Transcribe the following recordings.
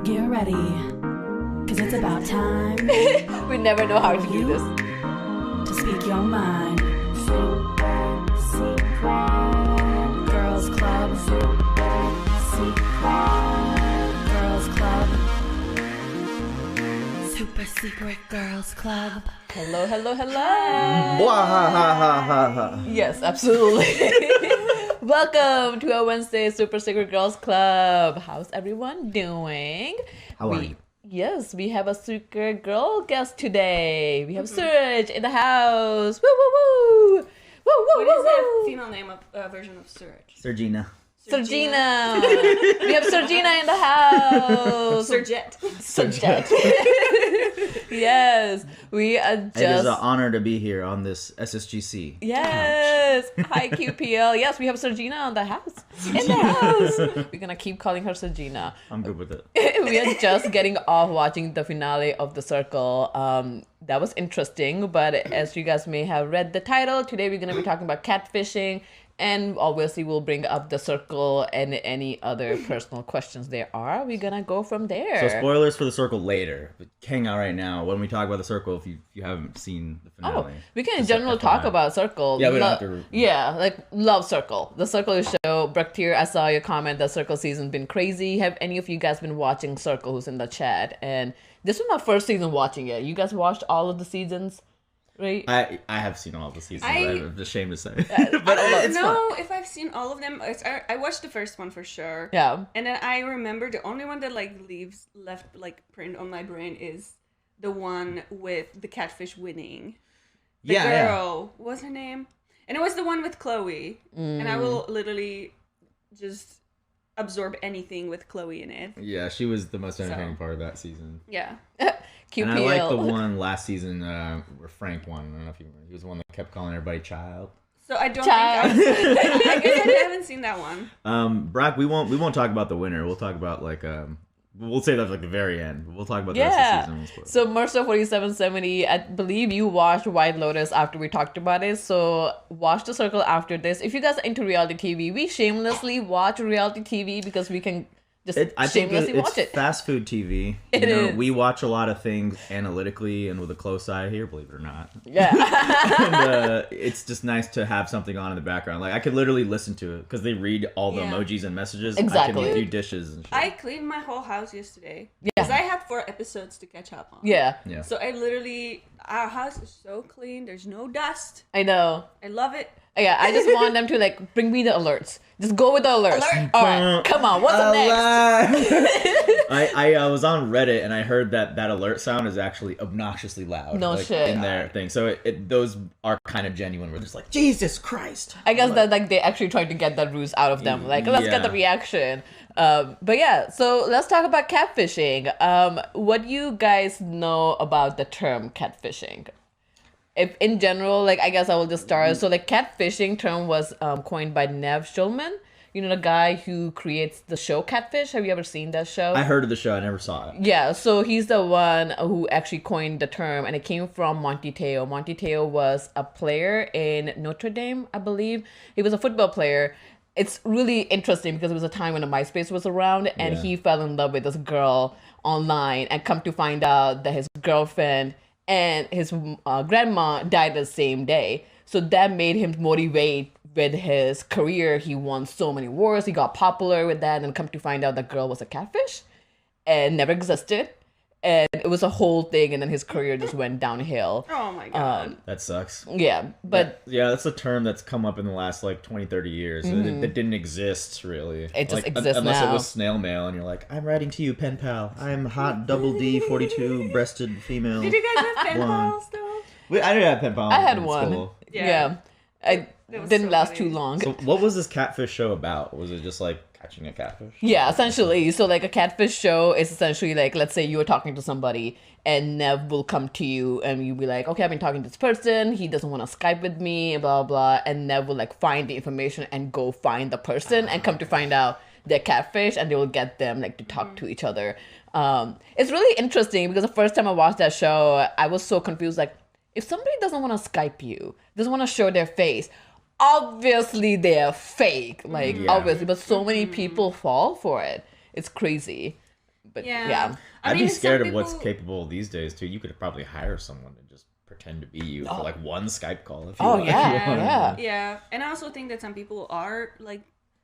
Get ready, cause it's about time. We never know how to do this. To speak your mind. Super secret girls club. Super secret girls club. Super secret girls club. Hello, hello, hello. Yes, absolutely. Welcome to our Wednesday Super Secret Girls Club. How's everyone doing? How are you? Yes, we have a secret girl guest today. We have Suraj in the house. Woo, woo, woo. Woo, woo, What is woo, the woo. female name of version of Suraj? Sergina. Sergina. We have Sergina in the house. Surjet. Surjet. Yes, we are just... It is an honor to be here on this SSGC. Yes. Hi, QPL. Yes, we have Sergina in the house. In the house. We're going to keep calling her Sergina. I'm good with it. We are just getting off watching the finale of The Circle. That was interesting, but as you guys may have read the title, today we're going to be talking about catfishing. And obviously, we'll bring up The Circle and any other personal questions there are. We're going to go from there. So spoilers for The Circle later. But hang out right now when we talk about The Circle if you haven't seen the finale. Oh, we can in general talk about Circle. Yeah, we don't have to... Yeah, like, love Circle. The Circle show. Braktir, I saw your comment that Circle season been crazy. Have any of you guys been watching Circle who's in the chat? And this was my first season watching it. You guys watched all of the seasons? Right? I have seen all the seasons. I'm ashamed to say. But I it's don't fun. know if I've seen all of them. I watched the first one for sure. Yeah. And then I remember the only one that left print on my brain is the one with the catfish winning. The girl. What was her name? And it was the one with Chloe. And I will literally just absorb anything with Chloe in it. Yeah, she was the most entertaining part of that season. Yeah. QPL. And I like the one last season where Frank won. I don't know if you remember. He was the one that kept calling everybody child. So I don't Child. think I guess I haven't seen that one. Brock, we won't talk about the winner. We'll talk about we'll say that the very end. We'll talk about the rest of the season. So Mercer 4770, I believe you watched White Lotus after we talked about it. So watch The Circle after this. If you guys are into reality TV, we shamelessly watch reality TV because we can just I think shamelessly watch it. Fast food TV. It is. We watch a lot of things analytically and with a close eye here, believe it or not. Yeah. And it's just nice to have something on in the background. Like I could literally listen to it because they read all the emojis and messages. Exactly. I can do dishes and shit. I cleaned my whole house yesterday. Yeah. Because I had 4 episodes to catch up on. Yeah. So our house is so clean. There's no dust. I know. I love it. Yeah, I just want them to bring me the alerts. Just go with the alerts. Alert. All right, come on. What's up next? I was on Reddit and I heard that alert sound is actually obnoxiously loud. No shit. In their thing. So those are kind of genuine where there's like, Jesus Christ. I guess that they actually tried to get that ruse out of them. Let's get the reaction. But yeah, so let's talk about catfishing. What do you guys know about the term catfishing? If in general, I guess I will just start. So catfishing term was coined by Nev Schulman. You know, the guy who creates the show Catfish. Have you ever seen that show? I heard of the show. I never saw it. Yeah, so he's the one who actually coined the term, and it came from Monty Teo. Monty Teo was a player in Notre Dame, I believe. He was a football player. It's really interesting because it was a time when the MySpace was around, and he fell in love with this girl online, and come to find out that his girlfriend and his grandma died the same day. So that made him motivate with his career. He won so many wars. He got popular with that. And come to find out the girl was a catfish and never existed. And it was a whole thing. And then his career just went downhill. Oh my God. That sucks. Yeah. But that's a term that's come up in the last 20, 30 years. It didn't exist really. It just exists unless now. it was snail mail and you're like, I'm writing to you, pen pal. I'm hot double D 42 breasted female. Did you guys have pen pals though? I did have pen pal. I had in one. school. Yeah. I didn't so last funny. too long. So what was this catfish show about? Was it just catching a catfish? Yeah, essentially. So a catfish show is essentially let's say you're talking to somebody and Nev will come to you and you'll be like, okay, I've been talking to this person. He doesn't want to Skype with me, blah, blah. And Nev will find the information and go find the person and come to find out they're catfish and they will get them to talk to each other. It's really interesting because the first time I watched that show, I was so confused. If somebody doesn't want to Skype you, doesn't want to show their face, obviously they're fake, obviously, but so many people fall for it. It's crazy. But Yeah. yeah. I I'd mean, be scared some of what's people- capable these days too. You could probably hire someone to just pretend to be you for like one Skype call. If you Oh, want, if you yeah, want. yeah. Yeah, and I also think that some people are like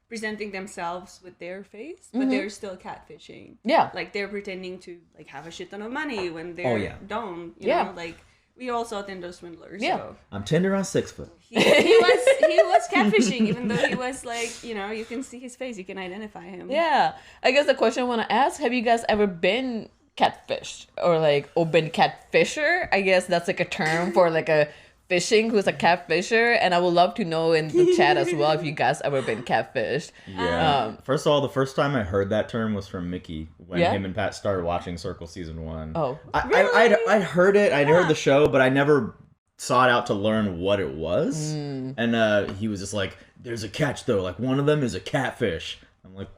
presenting themselves with their face, but they're still catfishing. Yeah. Like they're pretending to like have a shit ton of money when they don't. You Yeah. know, like we all saw Tinder swindlers. Yeah. So I'm Tinder on 6 foot. he was catfishing, even though he was like, you know, you can see his face, you can identify him. Yeah. I guess the question I want to ask, have you guys ever been catfished or been catfisher? I guess that's like a term for like a fishing who's a catfisher, and I would love to know in the chat as well if you guys ever been catfished. Yeah. First of all, the first time I heard that term was from Mickey when Yeah? him and Pat started watching Circle season 1. Oh. I'd heard it. I'd heard the show, but I never sought out to learn what it was. And he was just like, "There's a catch though. Like one of them is a catfish." I'm like,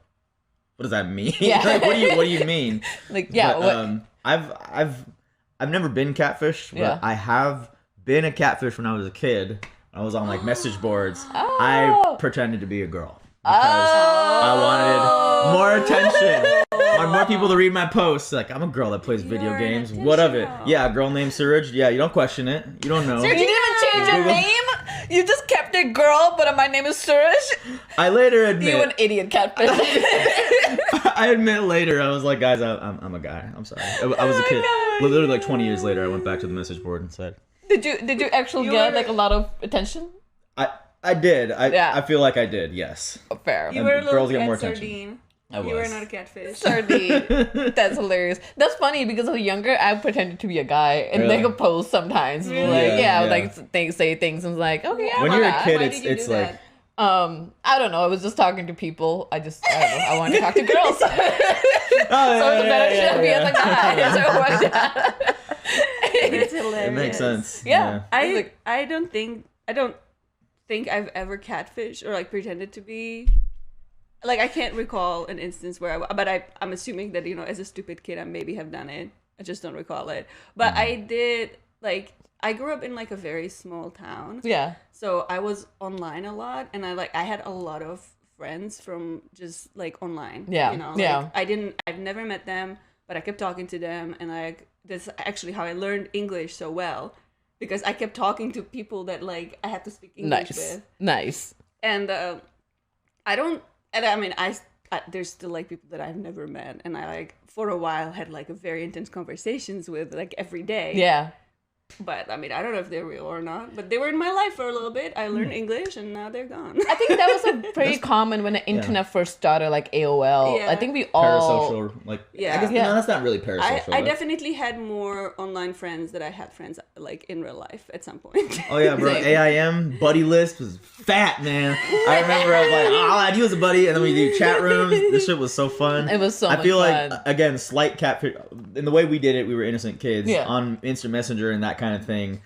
"What does that mean? Yeah. Like, what do you mean?" Like, yeah, But, I've never been catfished, but Yeah. I have been a catfish when I was a kid. I was on like message boards. Oh. I pretended to be a girl because I wanted more attention. I wanted more people to read my posts. Like, I'm a girl that plays video You're games. an What of it? attention Yeah, a girl named Suraj. Yeah, you don't question it. You don't know. You didn't even change your Google. name? You just kept it girl, but my name is Suraj? I later admit. You an idiot catfish. I admit later. I was like, guys, I'm a guy. I'm sorry. I was a kid. God. Literally like 20 years later, I went back to the message board and said, Did you actually get like a lot of attention? I did. Yeah. I feel like I did. Yes. Fair. You And were a little girls get cat more attention. sardine. I You were was. not a catfish. Sardine. That's hilarious. That's funny because when younger, I pretended to be a guy and Really? make a post sometimes. Really? Like, Yeah, yeah, yeah. like say things and it's like, okay, I'm When a you're a guy. kid, Why it's did you it's do like. that? I don't know. I was just talking to people. I don't know. I wanted to talk to girls. So it's Oh, a better show to be as a guy. So watch that. It's hilarious. It makes sense. Yeah. I don't think I've ever catfished or like pretended to be. Like I can't recall an instance where I'm assuming that, you know, as a stupid kid I maybe have done it. I just don't recall it. But I did, like, I grew up in like a very small town. Yeah. So I was online a lot, and I had a lot of friends from just like online. Yeah, You know, yeah. like, I've never met them, but I kept talking to them, and like that's actually how I learned English so well, because I kept talking to people that like I had to speak English with. Nice. And there's still like people that I've never met, and I like for a while had like a very intense conversations with like every day. Yeah. But I mean, I don't know if they're real or not, but they were in my life for a little bit. I learned English, and now they're gone. I think that was a pretty common when the internet first started, like AOL. Yeah. I think we all. Parasocial, like Yeah. I guess Yeah. no, that's not really parasocial. I but- definitely had more online friends that I had friends like in real life at some point. Oh yeah, bro. Same. AIM buddy list was fat, man. I remember I was like, oh, I'll add you as a buddy, and then we do chat rooms. This shit was so fun. It was so I much feel fun. like again, slight catfish. In the way we did it, we were innocent kids Yeah. on Instant Messenger and that kind of thing.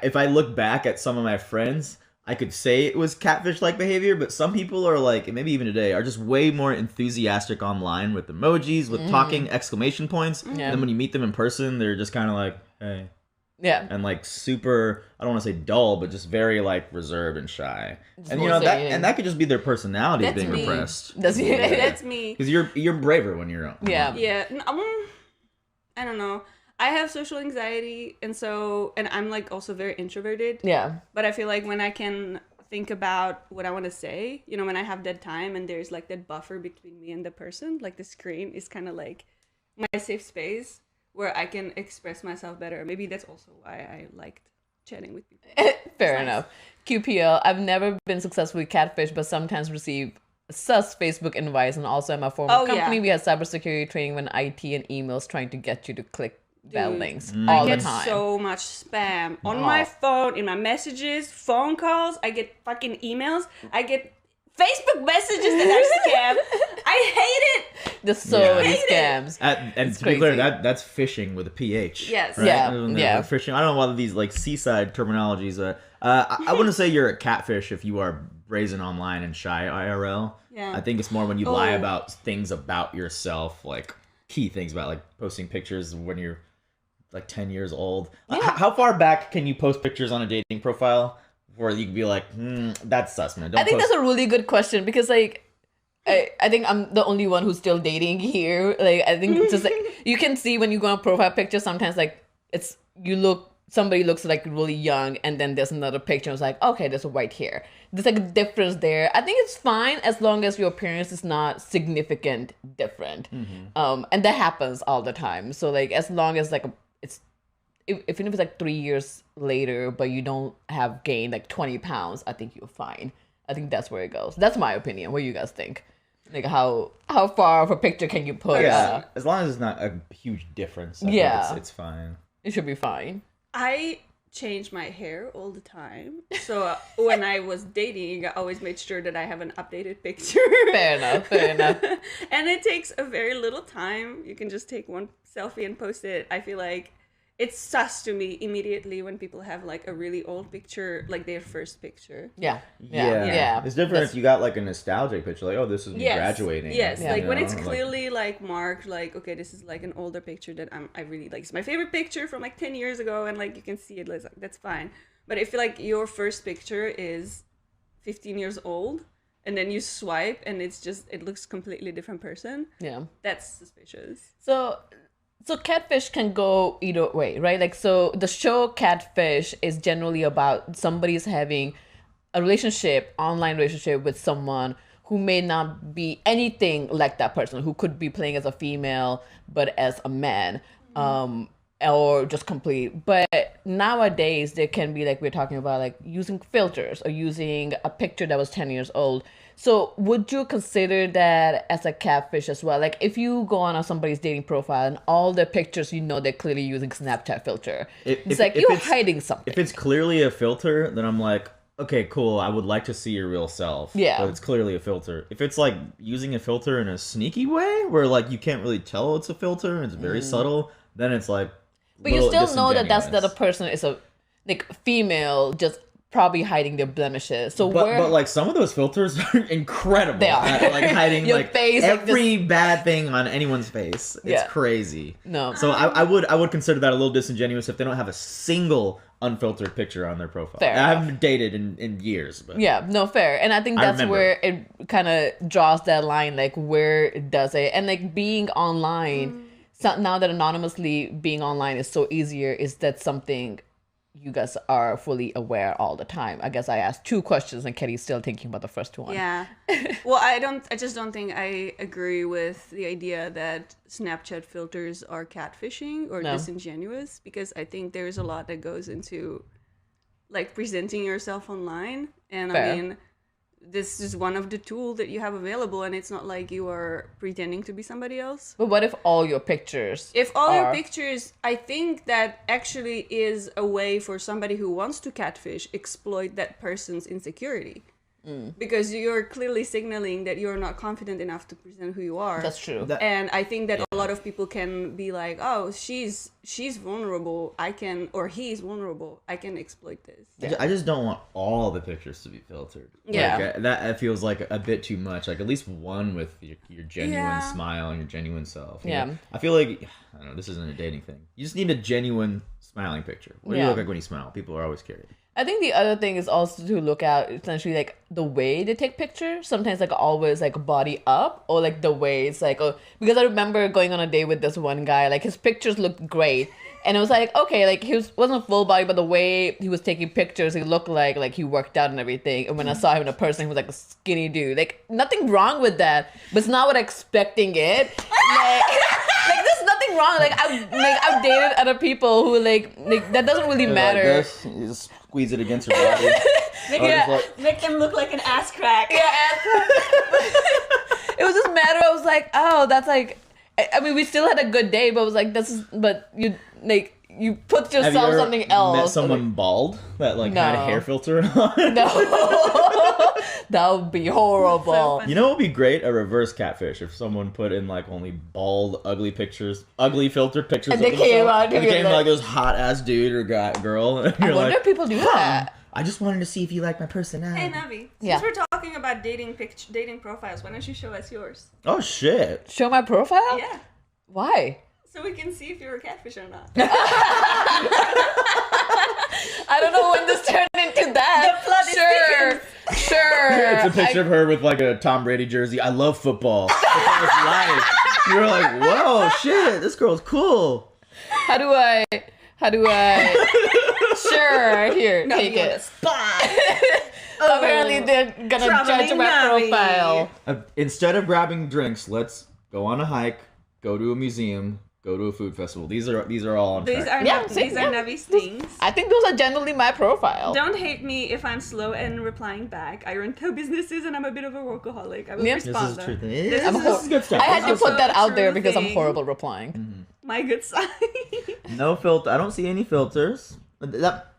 If I look back at some of my friends, I could say it was catfish-like behavior, but some people are like, maybe even today, are just way more enthusiastic online with emojis, with talking exclamation points. Yeah. And then when you meet them in person, they're just kind of like, hey. Yeah. And like super, I don't want to say dull, but just very like reserved and shy. And you know won't that, say and that could just be their personality That's being me. repressed. That's That's me. Because you're braver when you're Yeah. Yeah. I don't know. I have social anxiety, and I'm like also very introverted. Yeah. But I feel like when I can think about what I want to say, you know, when I have that time and there's like that buffer between me and the person, like the screen is kind of like my safe space where I can express myself better. Maybe that's also why I liked chatting with people. Fair nice. enough. QPL, I've never been successfully catfished, but sometimes receive sus Facebook invites. And also at my former Oh, company, yeah. we had cybersecurity training when IT and emails trying to get you to click bell Dude, links Mm. all I the get time. so much spam on Oh. my phone, in my messages, phone calls. I get fucking emails. I get Facebook messages that are scam. I hate it. There's so Yeah. many Hate it. scams. And It's to be clear, crazy. that's phishing with a PH. Yes. Right? Yeah, When yeah. they're Phishing. I don't know why these like seaside terminologies. I wouldn't say you're a catfish if you are brazen online and shy IRL. Yeah. I think it's more when you lie Oh. about things about yourself, like key things about like posting pictures when you're like 10 years old. How far back can you post pictures on a dating profile before you can be like, that's sus, man. Don't I think post. that's a really good question because, like, I think I'm the only one who's still dating here. Like, I think just like you can see when you go on profile picture, sometimes like somebody looks like really young, and then there's another picture. It's like, okay, there's a white hair. There's like a difference there. I think it's fine as long as your appearance is not significant different. And that happens all the time. So like as long as like even if it's like 3 years later, but you don't have gained like 20 pounds, I think you're fine. I think that's where it goes. That's my opinion. What do you guys think? Like how far of a picture can you put? Yeah, as long as it's not a huge difference. I think it's fine. It should be fine. I change my hair all the time. So when I was dating, I always made sure that I have an updated picture. Fair enough. And it takes a very little time. You can just take one selfie and post it. I feel like it's sus to me immediately when people have like a really old picture, like their first picture. Yeah. It's different if you got like a nostalgic picture, like, oh, this is me graduating. Yes, like when it's like, clearly like marked, like, okay, this is like an older picture that I really like. It's my favorite picture from like 10 years ago, and like you can see it, like, that's fine. But if like your first picture is 15 years old, and then you swipe and it looks completely different person. Yeah. That's suspicious. So catfish can go either way, right? Like, so the show Catfish is generally about somebody's having a online relationship with someone who may not be anything like that person, who could be playing as a female, but as a man, or just complete. But nowadays, there can be, like we're talking about, like using filters or using a picture that was 10 years old. So would you consider that as a catfish as well? Like if you go on somebody's dating profile and all the pictures, they're clearly using Snapchat filter. It's like you're hiding something. If it's clearly a filter, then I'm like, okay, cool. I would like to see your real self. Yeah. But it's clearly a filter. If it's like using a filter in a sneaky way where like you can't really tell it's a filter and it's very subtle, then it's like, but you still know that the person is a like female, just probably hiding their blemishes. So but like some of those filters are incredible. They are. At, like hiding Your like face, every bad thing on anyone's face. It's crazy. No. So I would consider that a little disingenuous if they don't have a single unfiltered picture on their profile. Fair I haven't dated in years, but yeah, no, fair. And I think that's where it kind of draws that line, like where does it? And like being online, so now that anonymously being online is so easier, is that something you guys are fully aware all the time? I guess I asked 2 questions and Kelly's still thinking about the first one. Yeah. Well, I just don't think I agree with the idea that Snapchat filters are catfishing or disingenuous, because I think there's a lot that goes into like presenting yourself online. And Fair. I mean, this is one of the tools that you have available, and it's not like you are pretending to be somebody else. But what if all your pictures your pictures, I think that actually is a way for somebody who wants to catfish exploit that person's insecurity. Because you're clearly signaling that you're not confident enough to present who you are. That's true. And I think that a lot of people can be like, oh, she's vulnerable, or he's vulnerable, I can exploit this. I just don't want all the pictures to be filtered. Yeah. Like, that feels like a bit too much. Like at least one with your genuine smile and your genuine self. You know? I feel like, I don't know, this isn't a dating thing. You just need a genuine smiling picture. What do you look like when you smile? People are always curious. I think the other thing is also to look at essentially like the way they take pictures. Sometimes like always like body up, or like the way it's like, because I remember going on a date with this one guy, like his pictures looked great. And it was like, okay, like he wasn't full body, but the way he was taking pictures, he looked like he worked out and everything. And when I saw him in person, he was like a skinny dude. Like nothing wrong with that, but it's not what I'm expecting it. Like there's nothing wrong. Like I've dated other people who like that doesn't really matter. Like this, you just squeeze it against your body. Make them look like an ass crack. Yeah. It was just a matter. I was like, oh, that's like. I mean, we still had a good day, but it was like but you put yourself something else. Met someone bald that like had a hair filter on? No. That would be horrible. You know what would be great? A reverse catfish. If someone put in like only bald, ugly filtered pictures, and they came out, and became like this hot ass dude or girl. And I you're wonder if people do that. I just wanted to see if you like my personality. Hey Navi, since we're talking about dating profiles, why don't you show us yours? Oh shit! Show my profile? Yeah. Why? So we can see if you're a catfish or not. I don't know when this turned into that. The flood is Sure. It's a picture of her with like a Tom Brady jersey. I love football. Football is life. You're like, whoa, shit, this girl's cool. How do I? Sure, here, No, take you on the it. spot. Apparently, they're gonna judge Traveling my Navi. profile. Instead of grabbing drinks, let's go on a hike, go to a museum, go to a food festival. These are all on These track. are Yeah, see, these are yeah. Navi's things. I think those are generally my profile. Don't hate me if I'm slow and replying back. I run 2 businesses and I'm a bit of a workaholic. I will Yeah. This respond. is though. true. This I'm is This is good stuff. I had to Also put that a out there true because I'm thing. horrible replying. my good side. No filter. I don't see any filters.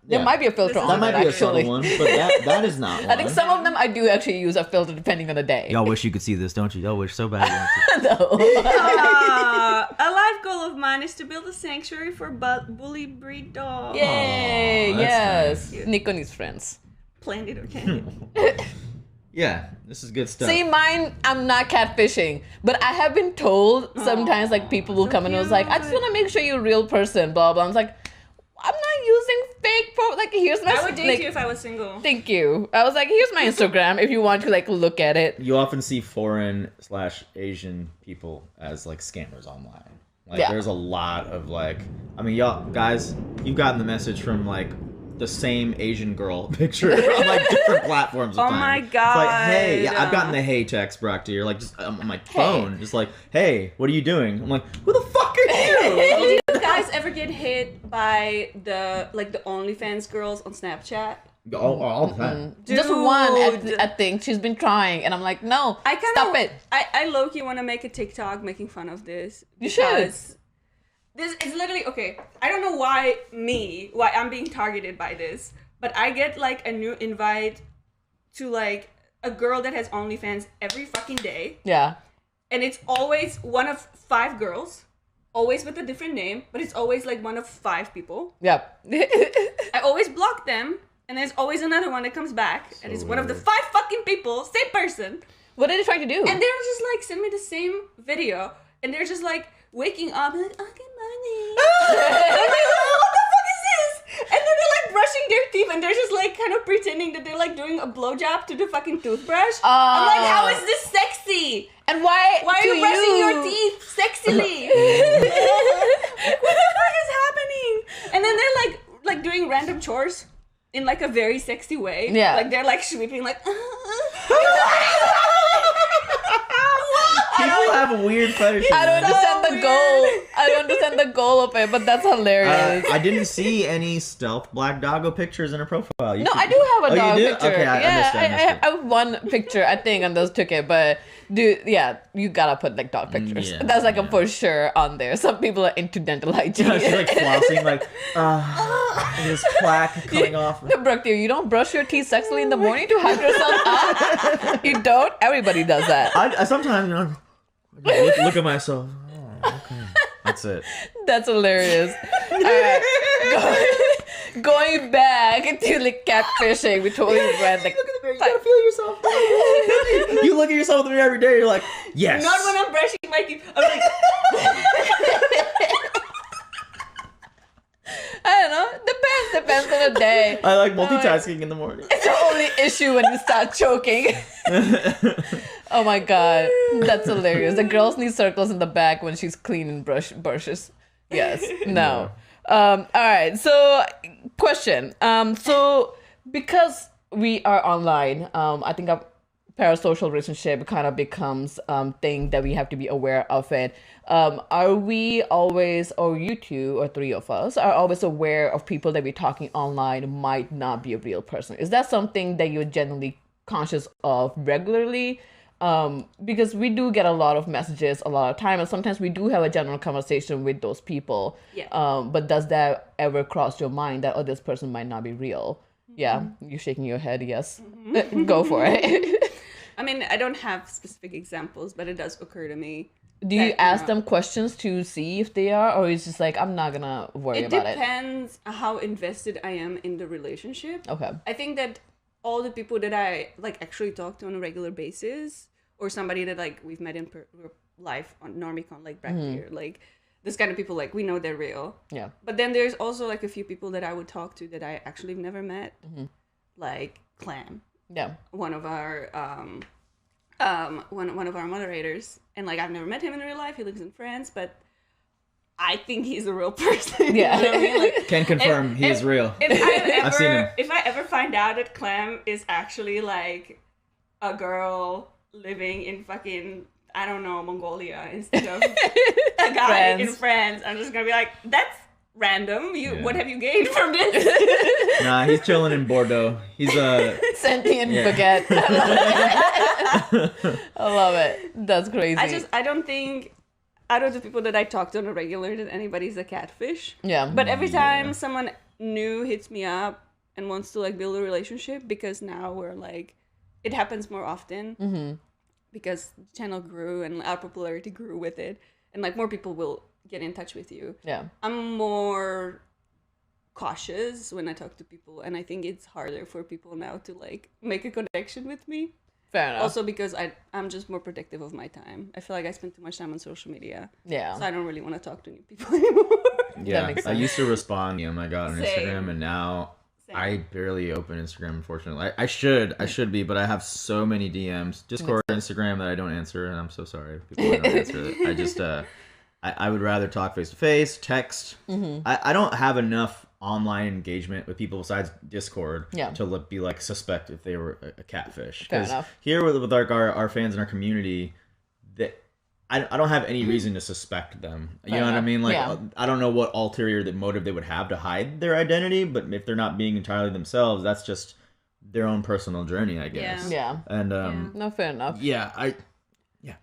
There might be a filter This is on That it, might be a subtle actually. one, but that is not one. I think some of them I do actually use a filter depending on the day. Y'all wish you could see this, don't you? Y'all wish so bad you No. A life goal of mine is to build a sanctuary for bully breed dogs. Yay! Aw, Yes. nice. Nico needs friends. Planned it or can Yeah, this is good stuff. See, mine, I'm not catfishing, but I have been told sometimes, like, people will so come and was like, I just want to make sure you're a real person, blah, blah. I was like, I'm not using fake like, here's my... I would date like, you if I was single. Thank you. I was like, here's my Instagram if you want to, like, look at it. You often see foreign/Asian people as like scammers online. Like Yeah. there's a lot of like, I mean, y'all guys, you've gotten the message from like the same Asian girl picture on like different platforms. Oh of time. my It's like, hey, God. I've gotten the hey text back to you, like just on my phone, just like, hey, what are you doing? I'm like, who the fuck are you? Did you guys ever get hit by the OnlyFans girls on Snapchat? all the time. Just one, Dude. I think. She's been trying. And I'm like, no, I kind stop it. I low-key want to make a TikTok making fun of this. You should. because This is literally, okay, I don't know why I'm being targeted by this, but I get like a new invite to like a girl that has OnlyFans every fucking day. Yeah. And it's always one of 5 girls, always with a different name, but it's always like one of 5 people. Yep. I always block them, and there's always another one that comes back, and it's one of the 5 fucking people, same person. What are they trying to do? And they're just like, send me the same video, and they're just like waking up and like, oh, good morning. And I'm like, oh, what the fuck is this? And then they're like brushing their teeth, and they're just like kind of pretending that they're like doing a blowjob to the fucking toothbrush. I'm like, how is this sexy? And why Why are to you brushing your teeth sexily? What the fuck is happening? And then they're like doing random chores in like a very sexy way. Yeah. Like they're like sweeping like People have weird fetishes. I don't man. understand the weird. goal. I don't understand the goal of it, but that's hilarious. I didn't see any stealth black doggo pictures in her profile. You No, should- I do have a Oh, dog you do? picture. Okay, I yeah, missed it, I missed it. I have one picture, I think, and those took it. But dude, yeah, you gotta put like dog pictures. Yeah, That's like a yeah. for sure on there. Some people are into dental hygiene. She's like flossing, like, this plaque coming off. Brooke, dear, you don't brush your teeth sexily in the morning to hype yourself up? You don't? Everybody does that. I sometimes, you know, just look at myself. Oh, okay. That's it. That's hilarious. All right. Going back to like catfishing, we totally read like. Look in the mirror. You gotta feel yourself. You look at yourself in the mirror every day. You're like, yes. not when I'm brushing my teeth. I'm like I don't know. Depends on the day. I like multitasking in the morning. It's the only issue when you start choking. Oh my god, that's hilarious. The girls need circles in the back when she's cleaning brushes. Yes. No. All right. So, question. So because we are online, I think a parasocial relationship kind of becomes thing that we have to be aware of it. Are we always, or you two or 3 of us, are always aware of people that we're talking online might not be a real person? Is that something that you're generally conscious of regularly? Because we do get a lot of messages a lot of time, and sometimes we do have a general conversation with those people. Yeah. But does that ever cross your mind that, oh, this person might not be real? Yeah, you're shaking your head, yes. Go for it. I mean, I don't have specific examples, but it does occur to me. Do you that, ask know, them questions to see if they are, or is just like, I'm not gonna worry It about it? depends how invested I am in the relationship. Okay. I think that all the people that I like actually talk to on a regular basis, or somebody that like we've met in life on NormieCon, like back here, like this kind of people, like we know they're real. Yeah. But then there's also like a few people that I would talk to that I actually have never met, like Clam. one of our one of our moderators, and like I've never met him in real life. He lives in France, but I think he's a real person. Yeah. You know what I mean? Like, Can confirm he is real. I've seen him. If I ever find out that Clem is actually like a girl living in fucking, I don't know, Mongolia instead of a guy in France, I'm just gonna be like, that's random. What have you gained from this? Nah, he's chilling in Bordeaux. He's a sentient baguette. I love it. That's crazy. I don't think out of the people that I talk to on a regular that anybody's a catfish. Yeah. But every time someone new hits me up and wants to like build a relationship, because now we're like, it happens more often because the channel grew and our popularity grew with it, and like more people will get in touch with you. Yeah. I'm more cautious when I talk to people, and I think it's harder for people now to like make a connection with me. Fair enough. Also because I'm just more protective of my time. I feel like I spend too much time on social media. Yeah. So I don't really want to talk to new people anymore. Yeah, makes I sense. used to respond to him. I got on Same. Instagram, and now Same. I barely open Instagram. Unfortunately, I should be, but I have so many DMs, Discord, Instagram that I don't answer, and I'm so sorry, people that don't answer it. I just I would rather talk face to face, text. I don't have enough online engagement with people besides Discord to be like suspect if they were a catfish. Fair 'Cause enough. here with like our fans and our community, that I don't have any reason to suspect them. You know what I enough. mean? Like Yeah. I don't know what ulterior motive they would have to hide their identity, but if they're not being entirely themselves, that's just their own personal journey, I guess. Yeah. And No, fair enough. yeah,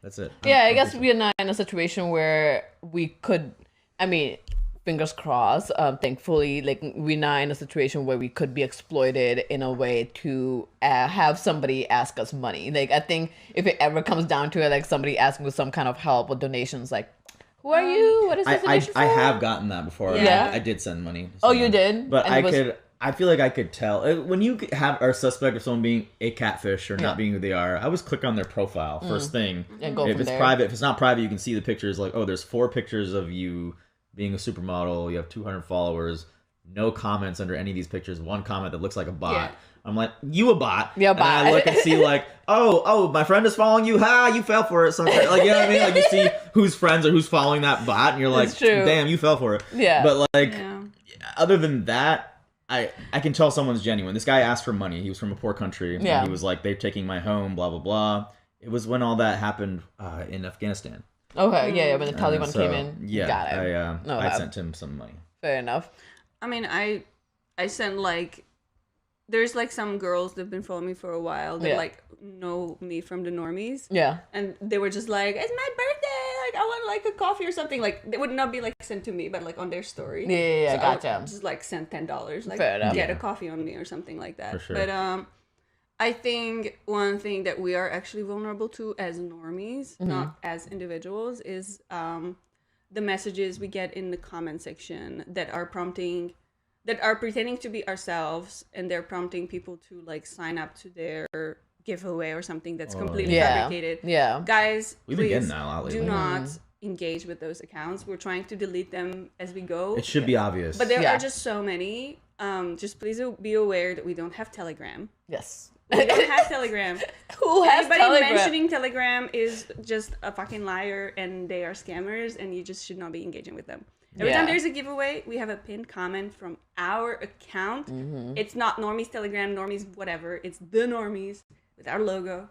that's it. Yeah, I guess we're not in a situation where we could, I mean, fingers crossed, thankfully, like, we're not in a situation where we could be exploited in a way to have somebody ask us money. Like, I think if it ever comes down to it, like, somebody asking for some kind of help or donations, like, who are you? What is this donation I for? have gotten that before. Yeah. I did send money. to Oh, you someone. did? But And I feel like I could tell when you are suspect of someone being a catfish or not being who they are. I always click on their profile first thing. And go if from it's there. private, if it's not private, you can see the pictures. Like, oh, there's 4 pictures of you being a supermodel. You have 200 followers. No comments under any of these pictures. 1 comment that looks like a bot. Yeah. I'm like, you a bot. Yeah, and then I bot. look and see like, oh, my friend is following you. Ha, you fell for it. Something like, you know what I mean? Like, you see who's friends or who's following that bot, and you're like, It's true. damn, you fell for it. Yeah. But like, Yeah. other than that, I can tell someone's genuine. This guy asked for money. He was from a poor country. Yeah. And he was like, they're taking my home, blah, blah, blah. It was when all that happened in Afghanistan. Okay, yeah, when the Taliban So, came in. Yeah, Got it. I sent him some money. Fair enough. I mean, I sent like, there's like some girls that've been following me for a while that Yeah. like know me from the Normies. Yeah. And they were just like, it's my birthday, like I want like a coffee or something. Like they would not be like sent to me, but like on their story. Yeah, So I would gotcha. just like send $10, like Fair enough. get a coffee on me or something like that. For sure. But I think one thing that we are actually vulnerable to as normies, not as individuals, is the messages we get in the comment section that are pretending to be ourselves, and they're prompting people to like sign up to their giveaway or something that's completely Yeah. fabricated. Yeah. Guys, We've been please getting that a lot lately. do not engage with those accounts. We're trying to delete them as we go. It should be obvious. But there Yeah. are just so many. Just please be aware that we don't have Telegram. Yes. We don't have Telegram. Who has Anybody Telegram? mentioning Telegram is just a fucking liar, and they are scammers, and you just should not be engaging with them. Every time Yeah. there's a giveaway, we have a pinned comment from our account. It's not Normies Telegram, Normies whatever. It's the Normies with our logo.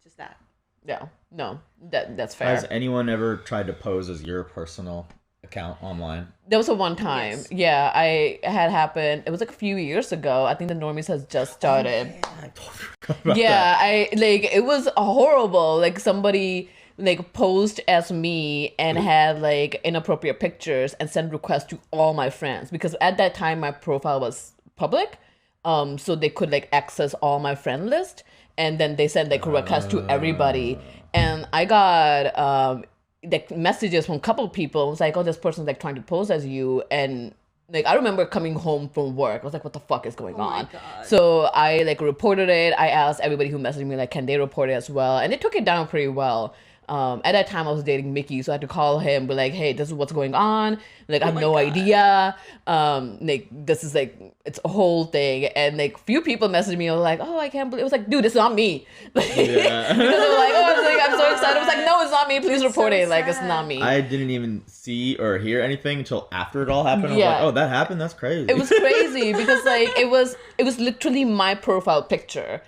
Just that. Yeah. No, that's fair. Has anyone ever tried to pose as your personal account online? There was a one time. Yes. Yeah, it had happened. It was like a few years ago. I think the Normies has just started. I totally forgot about Yeah, that. it was horrible. Like somebody like posed as me and had like inappropriate pictures and sent requests to all my friends, because at that time my profile was public. So they could like access all my friend list, and then they sent like requests to everybody. And I got like messages from a couple of people. It was like, oh, this person's like trying to pose as you. And like I remember coming home from work, I was like, what the fuck is going on? God. So I like reported it. I asked everybody who messaged me like, can they report it as well? And they took it down pretty well. At that time, I was dating Mickey, so I had to call him, be like, "Hey, this is what's going on. Like, I have no idea. Like, this is like, it's a whole thing." And like, few people messaged me, like, "Oh, I can't believe." It was like, "Dude, it's not me." Like, because they were like, "Oh, I'm so excited." I was like, "No, it's not me. Please report it. Like, it's not me." I didn't even see or hear anything until after it all happened. I was like, "Oh, that happened? That's crazy." It was crazy because like it was literally my profile picture,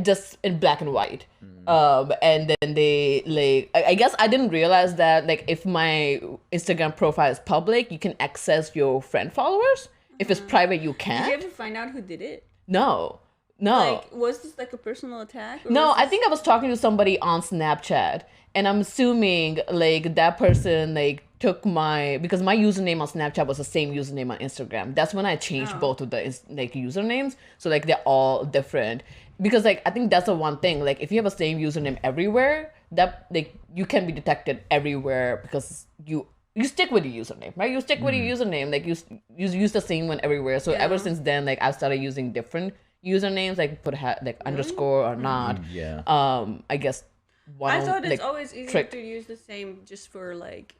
just in black and white. And then they like, I guess I didn't realize that like if my Instagram profile is public, you can access your friend followers. If it's private, you can't. Did you ever find out who did it? No. Like, was this like a personal attack? No, I think I was talking to somebody on Snapchat, and I'm assuming like that person like took because my username on Snapchat was the same username on Instagram. That's when I changed both of the like usernames, so like they're all different. Because like I think that's the one thing, like if you have a same username everywhere, that like you can be detected everywhere because you stick with your username, right? You stick with your username, like you use the same one everywhere. So ever since then, like I started using different usernames, like put like underscore or not. I guess I thought it's always easier to use the same just for like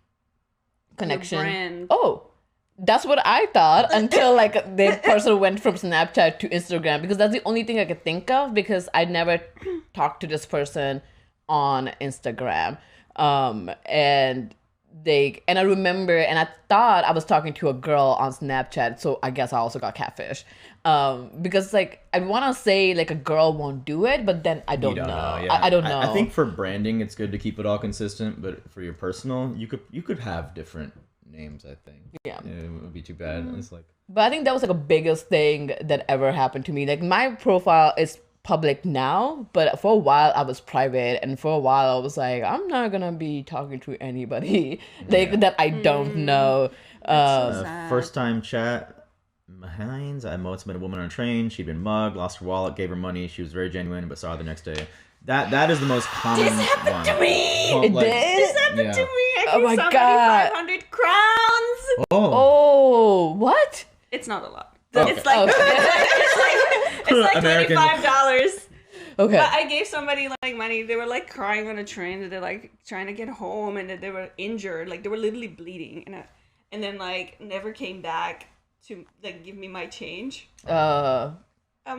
connection. Brand. Oh, that's what I thought until like the person went from Snapchat to Instagram, because that's the only thing I could think of, because I never talked to this person on Instagram. And I remember, and I thought I was talking to a girl on Snapchat, so I guess I also got catfish. Because like I want to say like a girl won't do it, but then I don't know. Yeah. I don't know. I think for branding, it's good to keep it all consistent, but for your personal, you could have different names. I think. Yeah, it would be too bad. It's like. But I think that was like a biggest thing that ever happened to me. Like my profile is public now, but for a while I was private, and for a while I was like, I'm not gonna be talking to anybody like that I don't know. So sad. First time chat. Hines, I once met a woman on a train. She'd been mugged, lost her wallet, gave her money. She was very genuine, but saw her the next day. That is the most common one. This happened to me. Well, It like, did? This happened to me. I Oh gave my somebody God. 500 crowns. Oh, what? It's not a lot. Okay. It's like it's like American. $25. Okay. But I gave somebody like money. They were like crying on a train that they're like trying to get home, and that they were injured. Like they were literally bleeding, and then like never came back to like give me my change. I'm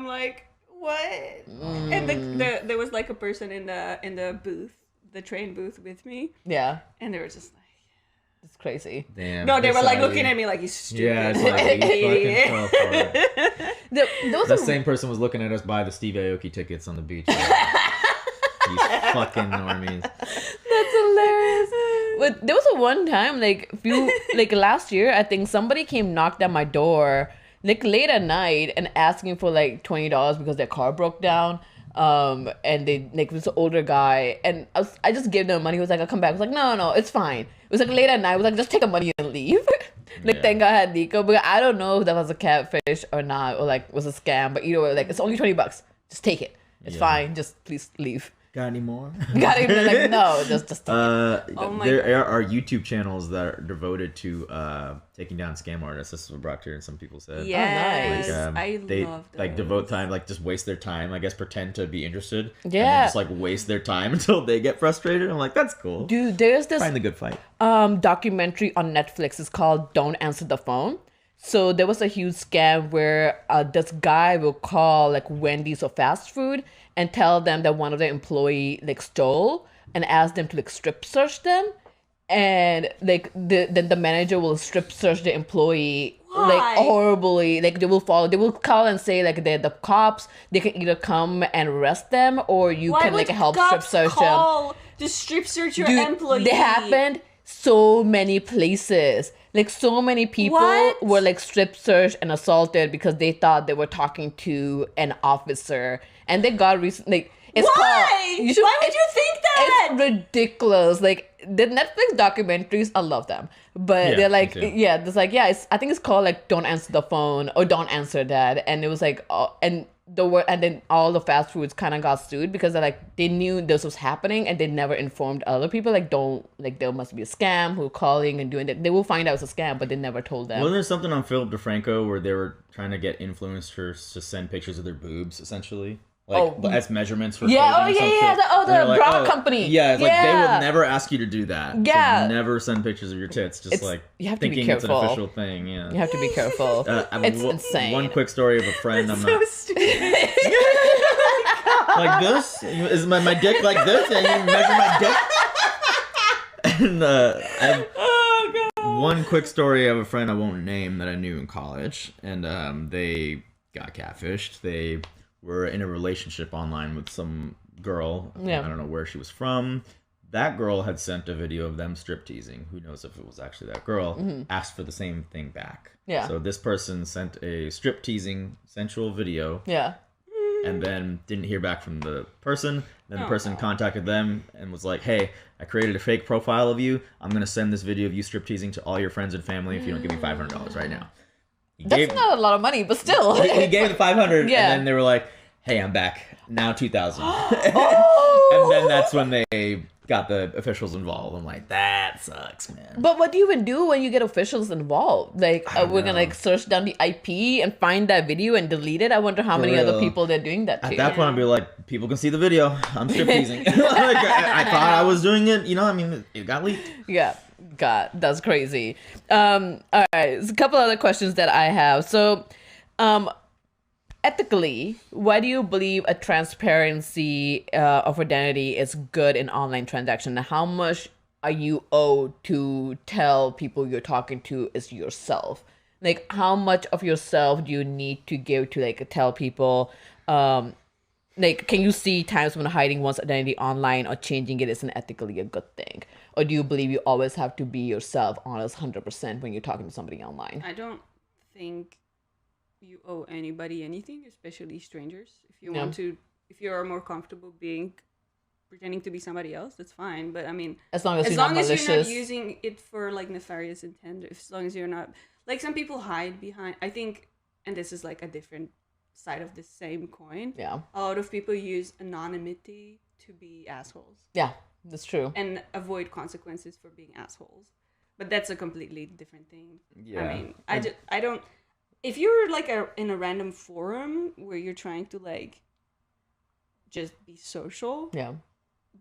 like, what? And there was like a person in the booth, the train booth with me. Yeah. And they were just like, it's crazy. Damn. no, they were like sorry. looking at me like, you stupid. Yeah, it's like, you fucking fell for it. Those That are same person was looking at us buy the Steve Aoki tickets on the beach. These fucking normies. That's hilarious. But there was a one time, like last year, I think somebody came knocked at my door, like late at night, and asking for like $20 because their car broke down. And they like this older guy, and I just gave them money. He was like, "I'll come back." I was like, "No, it's fine." It was like late at night. I was like, "Just take the money and leave." Thank God I had Nico, but I don't know if that was a catfish or not, or like was a scam. But either way, like it's only $20. Just take it. It's fine. Just please leave. Got any more? Got it? Like, no, just take it. There are YouTube channels that are devoted to taking down scam artists. This is what Proctor and some people said. Yes, Like, they love those. like devote time, like just waste their time. I guess pretend to be interested. And Yeah. then just like waste their time until they get frustrated. I'm like, that's cool. Dude, there's this Find the good fight. documentary on Netflix. It's called "Don't Answer the Phone." So there was a huge scam where this guy will call like Wendy's or fast food and tell them that one of their employee like stole, and ask them to like strip search them, and like then the manager will strip search the employee. Why? Like horribly, like they will call and say like they're the cops. They can either come and arrest them, or you Why can would like help strip cops search them. call to strip search your employee? They happened so many places. Like so many people What? were like strip searched and assaulted because they thought they were talking to an officer, and they got like it's Why? called. Why would you think that? It's ridiculous. Like the Netflix documentaries, I love them, but Yeah, they're me like, too. it's like, I think it's called like "Don't Answer the Phone" or "Don't Answer That," and it was like, and then all the fast foods kind of got sued because they knew this was happening and they never informed other people. Like, there must be a scam who calling and doing that. They will find out it's a scam, but they never told them. Wasn't there something on Philip DeFranco where they were trying to get influencers to send pictures of their boobs, essentially? as measurements for yeah, clothing or some shit. the bra company. Yeah, it's like they will never ask you to do that. Yeah. So never send pictures of your tits. Just you have to be thinking it's an careful. official thing. Yeah. You have to be careful. It's insane. One quick story of a friend. I'm So not stupid. like this. Is my dick like this? And you measure my dick. And I have one quick story of a friend I won't name that I knew in college, and they got catfished. They were in a relationship online with some girl. Yeah. I don't know where she was from. That girl had sent a video of them strip teasing. Who knows if it was actually that girl? Asked for the same thing back. Yeah. So this person sent a strip teasing sensual video. Yeah. And then didn't hear back from the person. Then the person contacted them and was like, "Hey, I created a fake profile of you. I'm gonna send this video of you strip teasing to all your friends and family if you don't give me $500 right now." That's not a lot of money, but still. He gave the 500, Yeah. and then they were like, "Hey, I'm back now, 2,000." Oh! And then that's when they got the officials involved. I'm like, that sucks, man. But what do you even do when you get officials involved? Like, we're gonna search down the IP and find that video and delete it. I wonder how many other real. people they're doing that to. At that point, I'd be like, people can see the video. I'm strip teasing. Like, I thought I was doing it. It got leaked. Yeah. God, that's crazy. All right, there's a couple other questions that I have. So, ethically, why do you believe a transparency of identity is good in online transaction? And how much are you owed to tell people you're talking to is yourself? Like, how much of yourself do you need to give to, like, tell people, like, can you see times when hiding one's identity online or changing it isn't ethically a good thing? Or do you believe you always have to be yourself, honest 100% when you're talking to somebody online? I don't think you owe anybody anything, especially strangers. If you want to, if you are more comfortable pretending to be somebody else, that's fine. But I mean, as long as you're not using it for like nefarious intent, as long as you're not, like, some people hide behind, I think, and this is like a different side of the same coin. Yeah. A lot of people use anonymity to be assholes. Yeah, that's true. And avoid consequences for being assholes. But that's a completely different thing. Yeah. I mean, I don't, if you're like in a random forum where you're trying to like just be social, Yeah.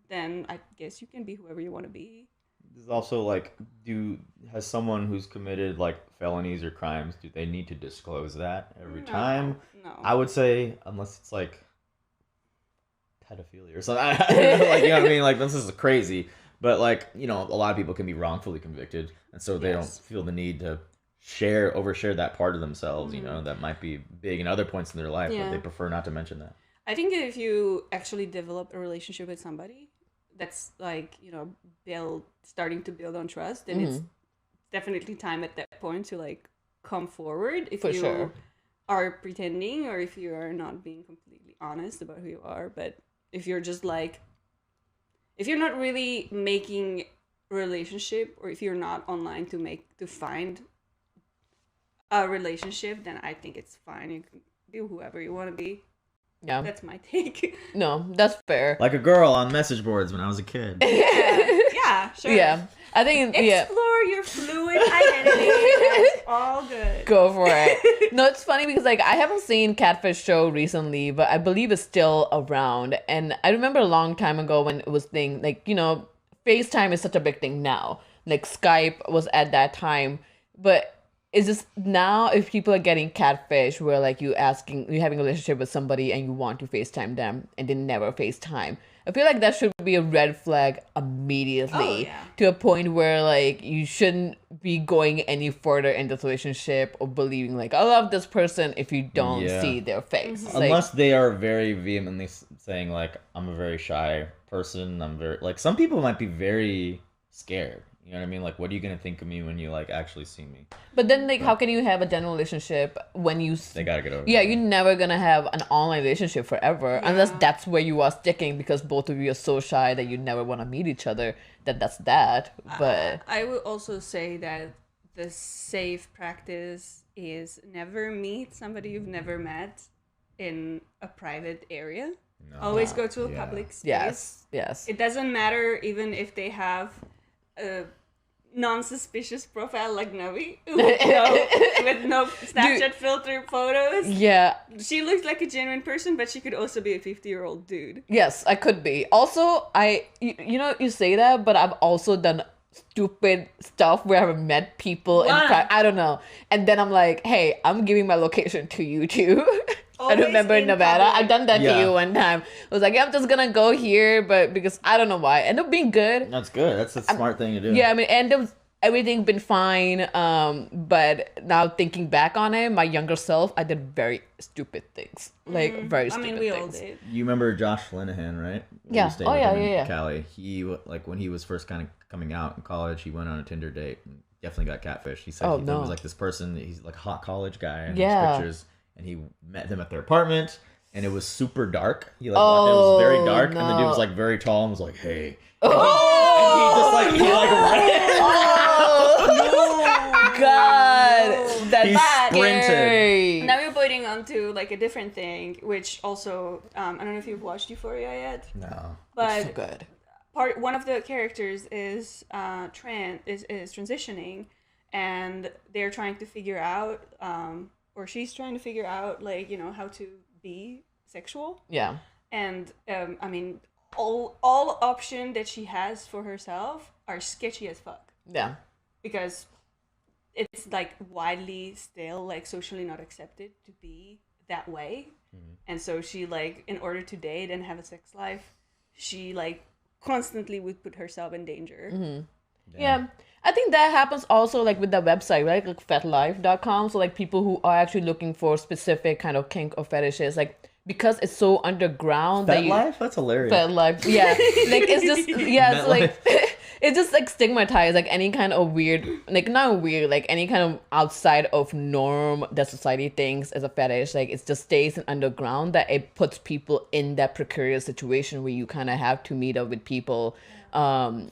then I guess you can be whoever you want to be. There's also like, has someone who's committed like felonies or crimes, do they need to disclose that every time? No. I would say, unless it's like pedophilia or something. I don't know, like, you know what I mean? Like, this is crazy. But like, a lot of people can be wrongfully convicted, and so they don't feel the need to overshare that part of themselves, that might be big in other points in their life, but they prefer not to mention that. I think if you actually develop a relationship with somebody that's like, starting to build on trust, then it's definitely time at that point to like come forward if you are pretending or if you are not being completely honest about who you are. But if you're just like, if you're not really making a relationship, or if you're not online to find a relationship, then I think it's fine. You can be whoever you want to be. Yeah. That's my take. No, that's fair. Like a girl on message boards when I was a kid. Yeah, sure. Yeah. I think, Explore your fluid identity. That's all good. Go for it. No, it's funny because like I haven't seen Catfish show recently, but I believe it's still around. And I remember a long time ago when it was thing, like, FaceTime is such a big thing now. Like Skype was at that time. But it's just now if people are getting catfish where like you're having a relationship with somebody and you want to FaceTime them and they never FaceTime. I feel like that should be a red flag immediately to a point where like you shouldn't be going any further in this relationship or believing like I love this person if you don't see their face. Mm-hmm. Unless they are very vehemently saying like I'm a very shy person. I'm very like some people might be very scared. You know what I mean? Like, what are you going to think of me when you, like, actually see me? But then, like, how can you have a genuine relationship when you... They got to get over Yeah, you're never going to have an online relationship forever. Yeah. Unless that's where you are sticking because both of you are so shy that you never want to meet each other. That's that. But... I would also say that the safe practice is never meet somebody you've never met in a private area. No. Always go to a public space. Yes. It doesn't matter even if they have a non-suspicious profile like Navi with no Snapchat filter photos. Yeah. She looks like a genuine person, but she could also be a 50-year-old dude. Yes, I could be. Also, you say that, but I've also done stupid stuff where I've met people I don't know. And then I'm like, hey, I'm giving my location to you too. I remember in Nevada. I've done that to you one time. I was like, yeah, I'm just gonna go here, but because I don't know why. Ended up being good. That's good. That's a smart thing to do. Yeah, I mean, everything been fine. But now thinking back on it, my younger self, I did very stupid things. Like very stupid things. I mean, we all did. You remember Josh Linehan, right? Yeah. Oh yeah. Cali. He like when he was first kind of coming out in college, he went on a Tinder date and definitely got catfished. He said he was like this person. He's like a hot college guy in his pictures. And he met them at their apartment, and it was super dark. He walked in, it was very dark, and the dude was like very tall and was like, "Hey." And he ran. Oh God, that's sprinted. Now we're pointing on to like a different thing, which also I don't know if you've watched Euphoria yet. No, but it's so good. One of the characters is transitioning, and they're trying to figure out. Or she's trying to figure out, like, you know, how to be sexual. Yeah. And, I mean, all option that she has for herself are sketchy as fuck. Yeah. Because it's, like, widely still, like, socially not accepted to be that way. Mm-hmm. And so she, like, in order to date and have a sex life, she, like, constantly would put herself in danger. Mm-hmm. Yeah. I think that happens also like with the website, right? Like fetlife.com. So like people who are actually looking for specific kind of kink or fetishes, like because it's so underground. FetLife? That's hilarious. FetLife, yeah. Like it's just, it's like, it's just like stigmatized, like any kind of weird, like not weird, like any kind of outside of norm that society thinks as a fetish. Like it just stays in underground, that it puts people in that precarious situation where you kind of have to meet up with people.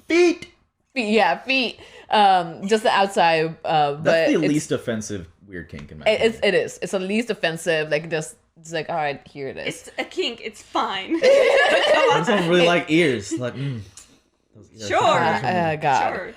Feet. Just the outside. That's but the least offensive weird kink in my opinion. It is. It's the least offensive. Like just, it's like, all right, here it is. It's a kink. It's fine. I don't really like ears. Like, Sure. God. Sure.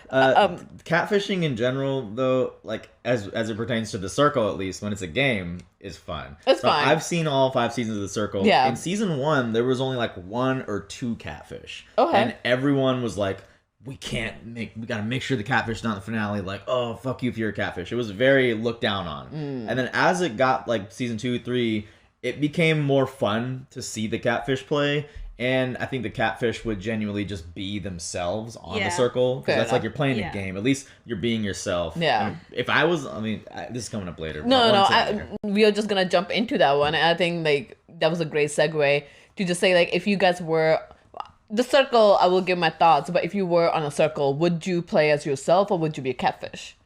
Catfishing in general, though, like as it pertains to The Circle, at least when it's a game, is fun. It's fine. I've seen all 5 seasons of The Circle. Yeah. In season 1, there was only like 1 or 2 catfish. Okay. And everyone was like, we gotta make sure the catfish is not in the finale. Like, oh, fuck you if you're a catfish. It was very looked down on. And then as it got like season 2, 3, it became more fun to see the catfish play. And I think the catfish would genuinely just be themselves on The Circle. Because that's like you're playing a game. At least you're being yourself. Yeah. And if I was, this is coming up later. We are just gonna jump into that one. And I think like that was a great segue to just say like, if you guys were The Circle, I will give my thoughts, but if you were on a circle, would you play as yourself or would you be a catfish?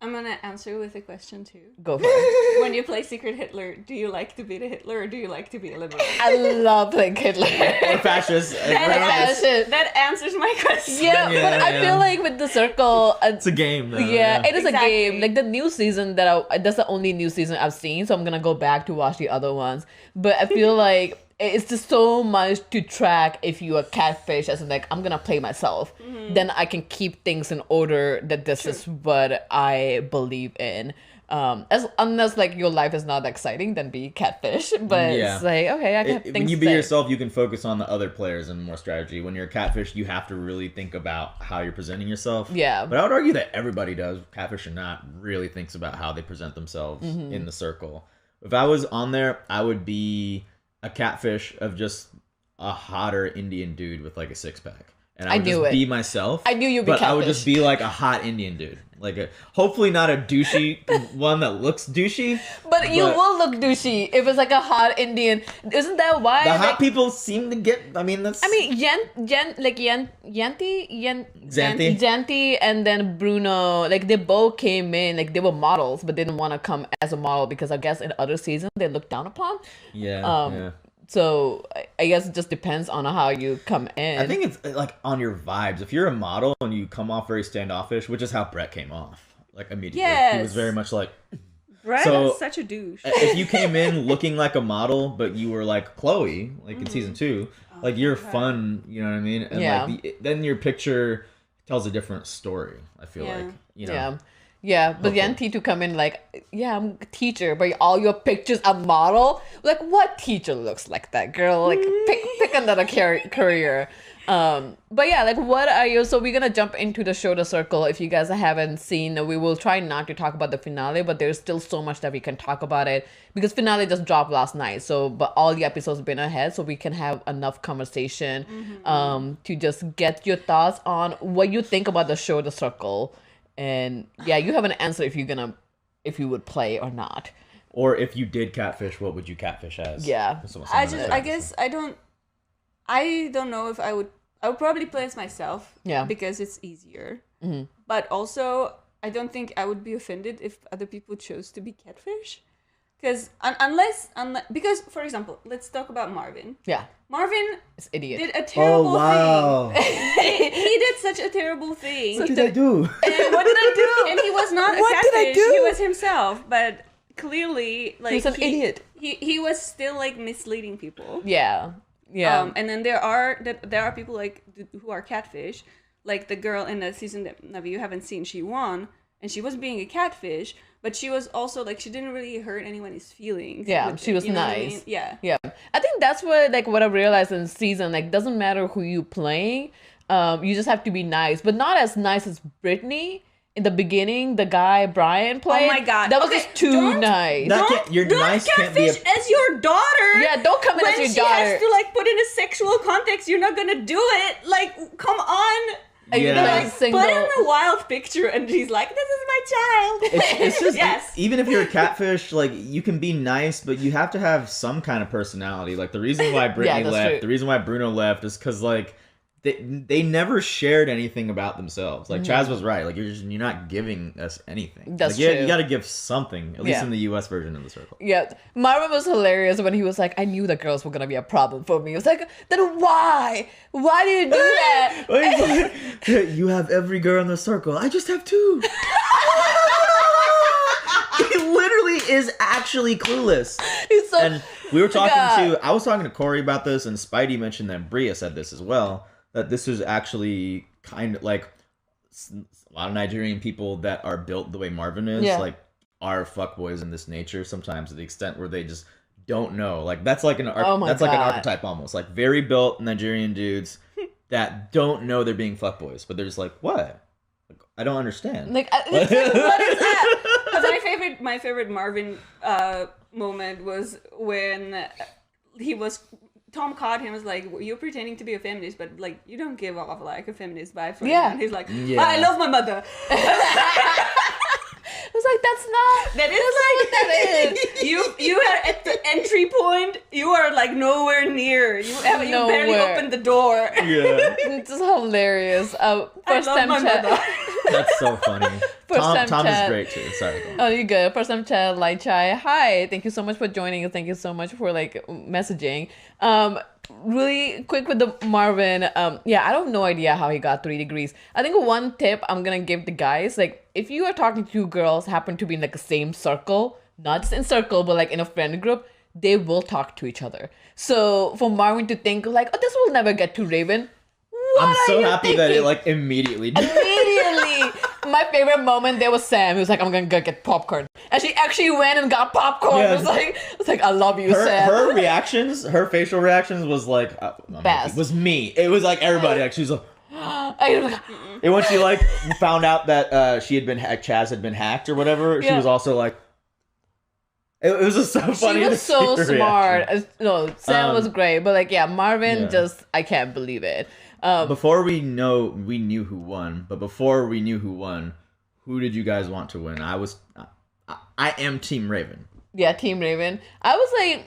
I'm gonna answer with a question too. Go for it. When you play Secret Hitler, do you like to be the Hitler or do you like to be a liberal? I love playing Hitler. Or fascist. That answers my question. Yeah, but I feel like with The Circle, it's a game, though. Yeah, it is a game. Like the new season that's the only new season I've seen, so I'm gonna go back to watch the other ones. But I feel like it's just so much to track if you are catfish, as in like, I'm gonna play myself. Mm-hmm. Then I can keep things in order that this is what I believe in. Unless like your life is not exciting, then be catfish. But it's like, okay, I can when you be yourself, you can focus on the other players and more strategy. When you're a catfish, you have to really think about how you're presenting yourself. Yeah. But I would argue that everybody does, catfish or not, really thinks about how they present themselves in The Circle. If I was on there, I would be a catfish of just a hotter Indian dude with like a 6-pack. And I would just be myself. I knew you'd be catfish. But I would just be like a hot Indian dude. Like hopefully not a douchey one that looks douchey. But you will look douchey if it's like a hot Indian. Isn't that why? The hot people seem to get, Yanti and then Bruno, like they both came in, like they were models, but they didn't want to come as a model because I guess in other seasons they looked down upon. Yeah. So I guess it just depends on how you come in. I think it's like on your vibes. If you're a model and you come off very standoffish, which is how Brett came off, like immediately. Yes. He was very much like... Brett is such a douche. If you came in looking like a model, but you were like Chloe, like in season 2, like you're fun, you know what I mean? And like then your picture tells a different story. I feel Yeah. like, you know. Yeah. Yeah, but Hopefully. Yanti to come in like, yeah, I'm a teacher, but all your pictures are model. Like, what teacher looks like that, girl? Like, pick another career. But yeah, like, what are you? So we're gonna jump into the show, The Circle. If you guys haven't seen, we will try not to talk about the finale, but there's still so much that we can talk about it because finale just dropped last night. So, but all the episodes have been ahead, so we can have enough conversation, to just get your thoughts on what you think about the show, The Circle. And yeah, you have an answer if you would play or not. Or if you did catfish, what would you catfish as? Yeah. I guess I don't know if I would probably play as myself. Yeah. Because it's easier. But also, I don't think I would be offended if other people chose to be catfish. Because unless, because for example, let's talk about Marvin. Yeah. Marvin It's idiot. did a terrible wow. thing. he did such a terrible thing. What did I do? And what did I do? And he was not a What did I catfish. do? He was himself, but clearly, like He's an idiot. He was still like misleading people. Yeah. Yeah. And then there are people like who are catfish, like the girl in the season that Navi you haven't seen. She won, and she was being a catfish, but she was also like she didn't really hurt anyone's feelings. Yeah, with she it, was you know what I nice. mean? Yeah. Yeah, I think that's what I realized in the season. Like, doesn't matter who you playing, you just have to be nice, but not as nice as Brittany in the beginning. The guy Brian played. Oh my God. that was Okay, just too don't- nice. Your Don't nice can't be catfish as your daughter. Yeah, don't come in when as your she daughter. has to like put in a sexual context. You're not gonna do it. Like, come on. You're Yeah. not Like, single. put in a wild picture, and she's like, "This is my child." It's just yes. even if you're a catfish, like you can be nice, but you have to have some kind of personality. Like the reason why Brittany that's left, true. the reason why Bruno left is because like they never shared anything about themselves. Like Chaz was right. Like you're not giving us anything. That's like, true. You got to give something. At least Yeah. in the U.S. version of the circle. Yeah, Marvin was hilarious when he was like, I knew the girls were gonna be a problem for me. I was like, then why? Why did you do that? You have every girl in the circle. I just have two. He literally is actually clueless. He's so, And we were talking God. I was talking to Corey about this, and Spidey mentioned that Bria said this as well, that this is actually kind of like a lot of Nigerian people that are built the way Marvin is, Yeah. like are fuckboys in this nature sometimes to the extent where they just don't know. Like that's like an Oh my that's like an God. archetype almost. Like very built Nigerian dudes that don't know they're being fuckboys, but they're just like, what? Like, I don't understand. like, What is that? Because my favorite Marvin moment was when Tom caught him, was like, you're pretending to be a feminist, but like you don't give off like a feminist vibe for Yeah. him. He's like, Yeah. I love my mother. I was like, that's not. That is like That is. you are at the entry point. You are like nowhere near. You barely Nowhere. opened the door. Yeah. It's just hilarious. I First love time my chat. mother. That's so funny. First time Tom is chat. great too. Sorry. Go on. Oh, you good. First time chat, Light Chai. Hi, thank you so much for joining us. Thank you so much for like messaging. Really quick with the Marvin. Yeah, I don't no idea how he got 3 degrees. I think one tip I'm gonna give the guys, like if you are talking to 2 girls happen to be in like the same circle, not just in circle, but like in a friend group, they will talk to each other. So for Marvin to think like, oh, this will never get to Raven. What I'm are so you happy that it thinking? like immediately. Immediately, my favorite moment there was Sam. He was like, "I'm gonna go get popcorn," and she actually went and got popcorn. Yeah. It was like, "I love you, Sam." Her reactions, her facial reactions was like, Best. it was me. It was like everybody. Like she was like, I was like, and when she like found out that she had been Chaz had been hacked or whatever, she Yeah. was also like, it was just so funny. she to was see so her smart. reaction. No, Sam was great, but like, yeah, Marvin Yeah. I can't believe it. Before we knew who won, but before we knew who won, who did you guys want to win? I am Team Raven. Yeah, Team Raven. I was like,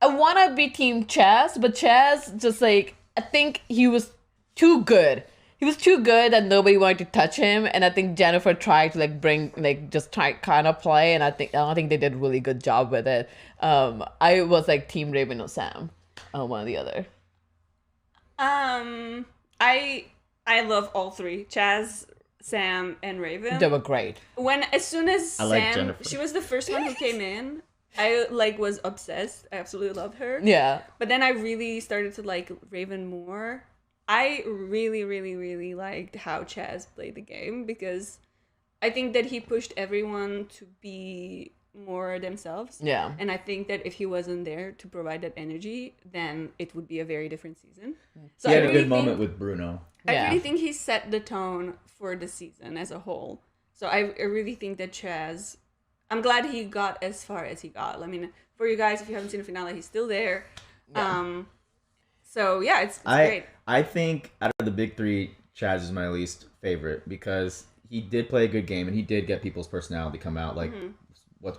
I want to be Team Chaz, but Chaz just like, I think he was too good. He was too good that nobody wanted to touch him, and I think Jennifer tried to like bring like just try kind of play, and I don't think they did a really good job with it. I was like Team Raven or Sam, one or the other. I love all 3: Chaz, Sam, and Raven. They were great. As soon as I like Sam, Jennifer. she was the first one who came in. I like was obsessed. I absolutely loved her. Yeah. But then I really started to like Raven more. I really, really, really liked how Chaz played the game because I think that he pushed everyone to be more themselves. Yeah. And I think that if he wasn't there to provide that energy, then it would be a very different season. So He had I a really good moment think, with Bruno. I Yeah. really think he set the tone for the season as a whole. So I really think that Chaz, I'm glad he got as far as he got. I mean, for you guys, if you haven't seen the finale, he's still there. Yeah. So yeah, it's great. I think out of the big three, Chaz is my least favorite because he did play a good game and he did get people's personality come out. Like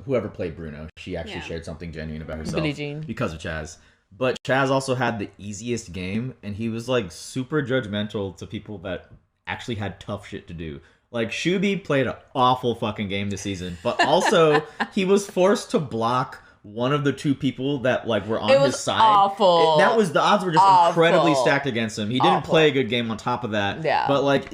whoever played Bruno, she actually shared something genuine about herself Billie Jean. because of Chaz. But Chaz also had the easiest game and he was like super judgmental to people that actually had tough shit to do. Like Shubi played an awful fucking game this season, but also he was forced to block one of the two people that like were on his side. Awful. That was the odds were just incredibly stacked against him. He didn't play a good game on top of that. Yeah. But like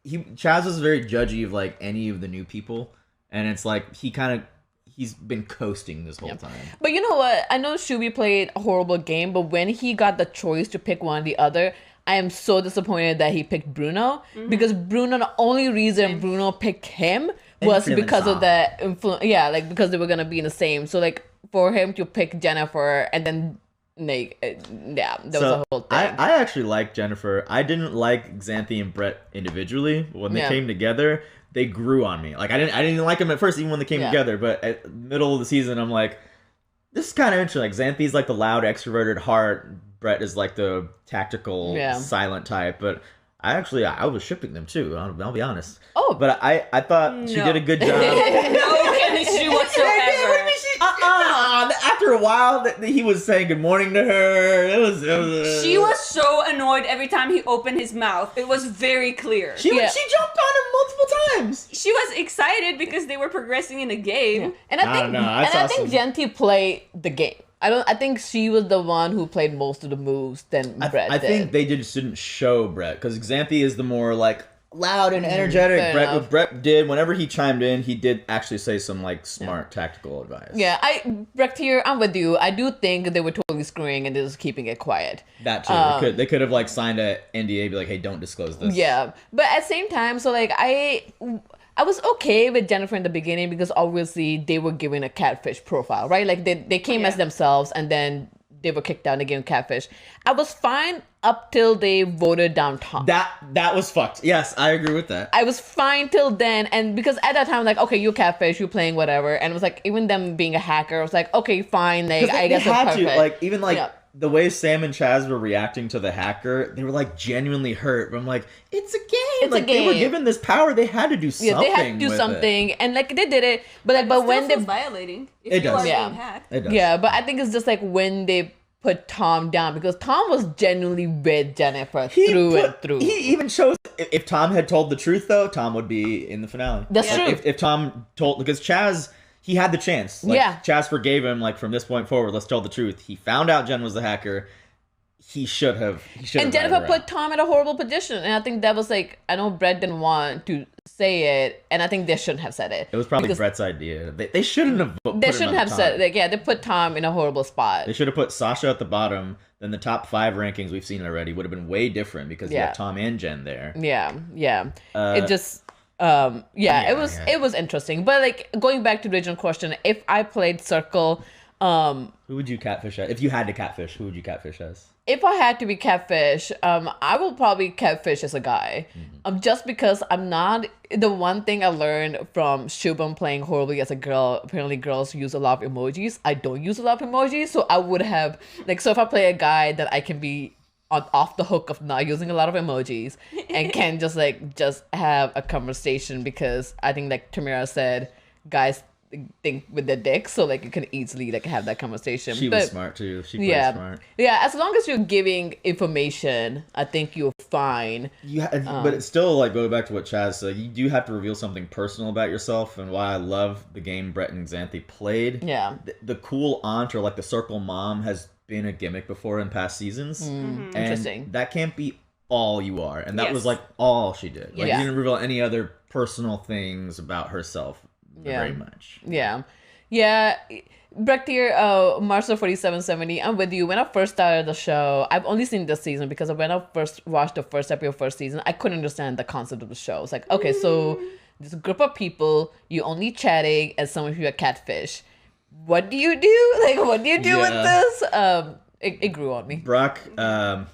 Chaz was very judgy of like any of the new people, and it's like he's been coasting this whole time. But you know what? I know Shubi played a horrible game, but when he got the choice to pick one or the other, I am so disappointed that he picked Bruno because Bruno, the only reason Bruno picked him was because of the influence. Yeah, like because they were gonna be in the same. So like for him to pick Jennifer and then that was a whole thing. I actually like Jennifer. I didn't like Xanthi and Brett individually, but when they came together, they grew on me. Like I didn't like them at first, even when they came together. But at the middle of the season, I'm like, this is kind of interesting. Like Xanthi's like the loud, extroverted heart. Brett is like the tactical, silent type. But I was shipping them too. I'll be honest. Oh, but I thought she did a good job. No chemistry whatsoever. After a while, he was saying good morning to her. It was. She was so annoyed every time he opened his mouth. It was very clear. She jumped on him multiple times. She was excited because they were progressing in the game. Yeah. And I think Genty played the game. I think she was the one who played most of the moves than Brett did. I think they just didn't show Brett because Xanthi is the more like loud and energetic. Brett did whenever he chimed in, he did actually say some like smart tactical advice. Yeah, Brett here, I'm with you. I do think they were totally screwing and just keeping it quiet. That too. They could have like signed a NDA, be like, hey, don't disclose this. Yeah, but at the same time, so like I was okay with Jennifer in the beginning because obviously they were given a catfish profile, right? Like they came as themselves and then they were kicked out and they gave catfish. I was fine up till they voted down Tom. That was fucked. Yes, I agree with that. I was fine till then, and because at that time, like, okay, you catfish, you playing whatever, and it was like even them being a hacker, I was like, okay, fine, like I guess it's perfect. Like even like. Yeah. The way Sam and Chaz were reacting to the hacker, they were like genuinely hurt. But I'm like, it's a game. It's like a game. They were given this power. They had to do something. Yeah, they had to do something, and like they did it. But like, but when they violating, if it you does. are being hacked. It does. Yeah, but I think it's just like when they put Tom down because Tom was genuinely with Jennifer through and through. He even chose if Tom had told the truth though, Tom would be in the finale. That's true. If Tom told because Chaz. He had the chance. Like, Chaz forgave him. Like from this point forward, let's tell the truth. He found out Jen was the hacker. He should have. And Jennifer put Tom in a horrible position, and I think that was like I know Brett didn't want to say it, and I think they shouldn't have said it. It was probably Brett's idea. They shouldn't have. They shouldn't have said like they put Tom in a horrible spot. They should have put Sasha at the bottom. Then the top 5 rankings we've seen already would have been way different because you have Tom and Jen there. Yeah. It just. It was interesting, but like going back to the original question, if I played Circle, who would you catfish as? If you had to catfish, who would you catfish as? If I had to be catfish, I will probably catfish as a guy, just because I'm not. The one thing I learned from Shubham playing horribly as a girl, apparently girls use a lot of emojis. I don't use a lot of emojis, so I would have so if I play a guy, then I can be off the hook of not using a lot of emojis and can just have a conversation because I think like Tamara said, guys think with their dick, so like you can easily like have that conversation. She was smart too. She played smart. Yeah, as long as you're giving information, I think you're fine. But it's still like going back to what Chaz said. You do have to reveal something personal about yourself, and why I love the game Brett and Xanthi played. Yeah, the cool aunt or like the circle mom has been a gimmick before in past seasons. And interesting. That can't be all you are, and that was like all she did. Like you didn't reveal any other personal things about herself. Very much. Yeah. Yeah, back to your Marcel 4770. I'm with you. When I first started the show, I've only seen this season because when I first watched the first episode of first season, I couldn't understand the concept of the show. It's like, okay, so there's a group of people, you only chatting, and some of you are catfish. What do you do? Like, what do you do with this? It grew on me. Brock, the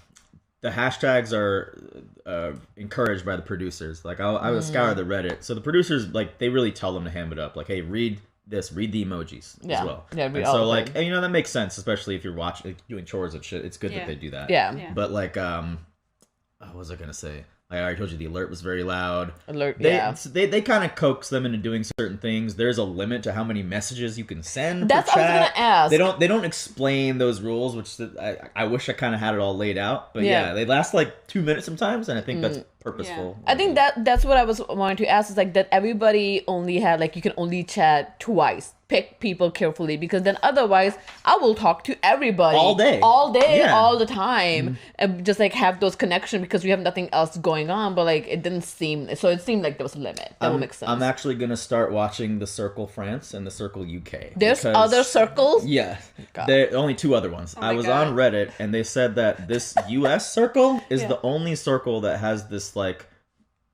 hashtags are encouraged by the producers. Like, I would scour the Reddit. So the producers, like, they really tell them to ham it up. Like, hey, read this, read the emojis as well. Yeah, and so, like, and, you know, that makes sense, especially if you're watching, like, doing chores and shit. It's good that they do that. Yeah. But, like, what was I going to say? Like I already told you, the alert was very loud. They kind of coax them into doing certain things. There's a limit to how many messages you can send. That's what I was gonna ask. They don't explain those rules, which I wish I kind of had it all laid out. But yeah, they last like 2 minutes sometimes, and I think that's purposeful. Yeah. I think that's what I was wanting to ask, is like that everybody only had, like, you can only chat twice. Pick people carefully, because then otherwise I will talk to everybody all day, all the time, and just like have those connections because we have nothing else going on. But like it seemed like there was a limit. That would make sense. I'm actually gonna start watching the Circle France and the Circle UK. There's other circles. Yeah, there are only 2 other ones. I was on Reddit and they said that this US circle is the only circle that has this like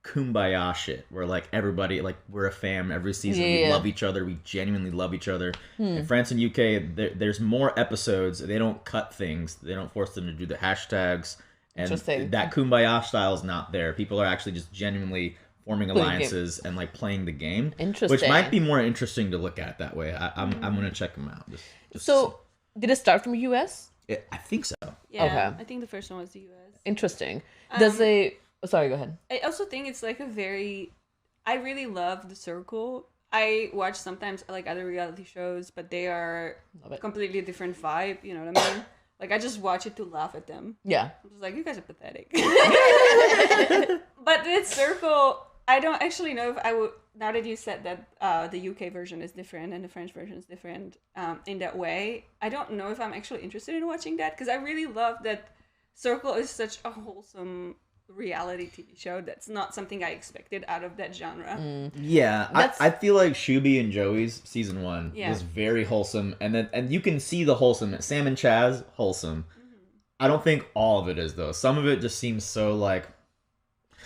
kumbaya shit where like everybody, like, we're a fam every season, we love each other, we genuinely love each other. In France and UK, there's more episodes. They don't cut things, they don't force them to do the hashtags, and that kumbaya style is not there. People are actually just genuinely forming alliances and like playing the game, which might be more interesting to look at that way. I'm gonna check them out. So did it start from US? I think so. Yeah, okay. I think the first one was the US. Interesting. Does it sorry, go ahead. I also think it's like I really love The Circle. I watch sometimes like other reality shows, but they are completely different vibe, you know what I mean? Like, I just watch it to laugh at them. Yeah. I'm just like, you guys are pathetic. But The Circle, I don't actually know if I would, now that you said that the UK version is different and the French version is different in that way, I don't know if I'm actually interested in watching that, because I really love that Circle is such a wholesome reality TV show. That's not something I expected out of that genre. Yeah, I feel like Shuby and Joey's season 1 was very wholesome, and you can see the wholesome. Sam and Chaz, wholesome. I don't think all of it is though. Some of it just seems so like,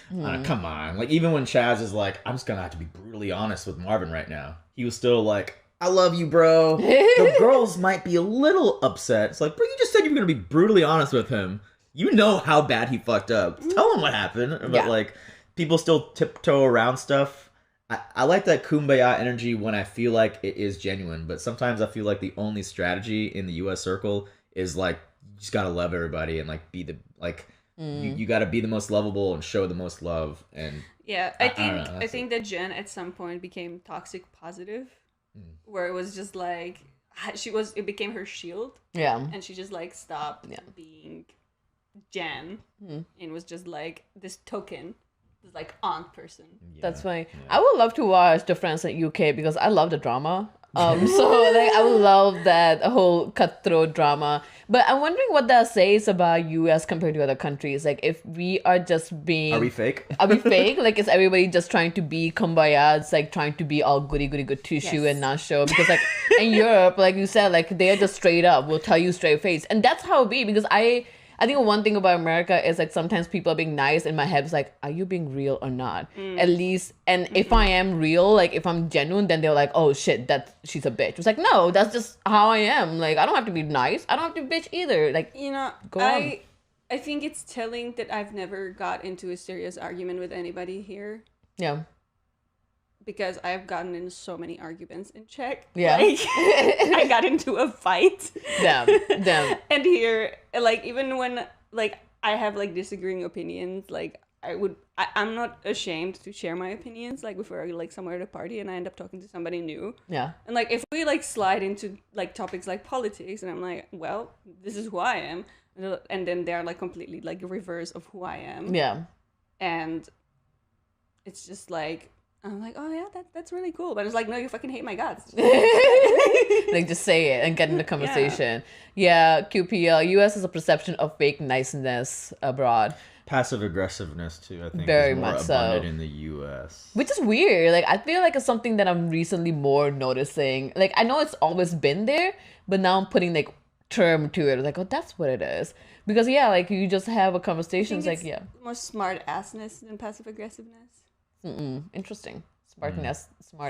come on. Like, even when Chaz is like, I'm just gonna have to be brutally honest with Marvin right now, he was still like, I love you, bro. The girls might be a little upset. It's like, bro, you just said you were gonna be brutally honest with him. You know how bad he fucked up. Tell him what happened. But like, people still tiptoe around stuff. I like that kumbaya energy when I feel like it is genuine. But sometimes I feel like the only strategy in the US circle is like, you just gotta love everybody and like be the like you gotta be the most lovable and show the most love. And yeah, I think that Jen at some point became toxic positive, where it was just like it became her shield. Yeah, and she just like stopped being Jen and was just like this token, this like aunt person. That's why I would love to watch the France and UK because I love the drama. So like I would love that whole cutthroat drama. But I'm wondering what that says about US compared to other countries. Like, if we are just being, are we fake? Are we fake? Like, is everybody just trying to be kumbaya? It's like trying to be all goody good tissue and not show. Because like in Europe, like you said, like they are just straight up. Will tell you straight face, and that's how it be. Because I think one thing about America is like sometimes people are being nice. In my head, it's like, are you being real or not? At least, and if I am real, like if I'm genuine, then they're like, oh shit, she's a bitch. It's like, no, that's just how I am. Like, I don't have to be nice. I don't have to be bitch either. Like, you know, I think it's telling that I've never got into a serious argument with anybody here. Yeah. Because I've gotten in so many arguments in Czech. Yeah. Like, I got into a fight. Damn. And here, like, even when, like, I have, like, disagreeing opinions, like, I'm not ashamed to share my opinions, like, if we're, like, somewhere at a party and I end up talking to somebody new. Yeah. And, like, if we, like, slide into, like, topics like politics, and I'm like, well, this is who I am. And then they're, like, completely, like, the reverse of who I am. Yeah. And it's just, like, I'm like, oh yeah, that's really cool. But it's like, no, you fucking hate my guts. Like, just say it and get in the conversation. Yeah, QPL. US has a perception of fake niceness abroad. passive aggressiveness too. I think Very is more much abundant so. in the U.S. Which is weird. Like, I feel like it's something that I'm recently more noticing. Like, I know it's always been there, but now I'm putting like term to it. Like, oh, that's what it is. Because yeah, like you just have a conversation. It's like, yeah, more smart assness than passive aggressiveness. interesting. Smart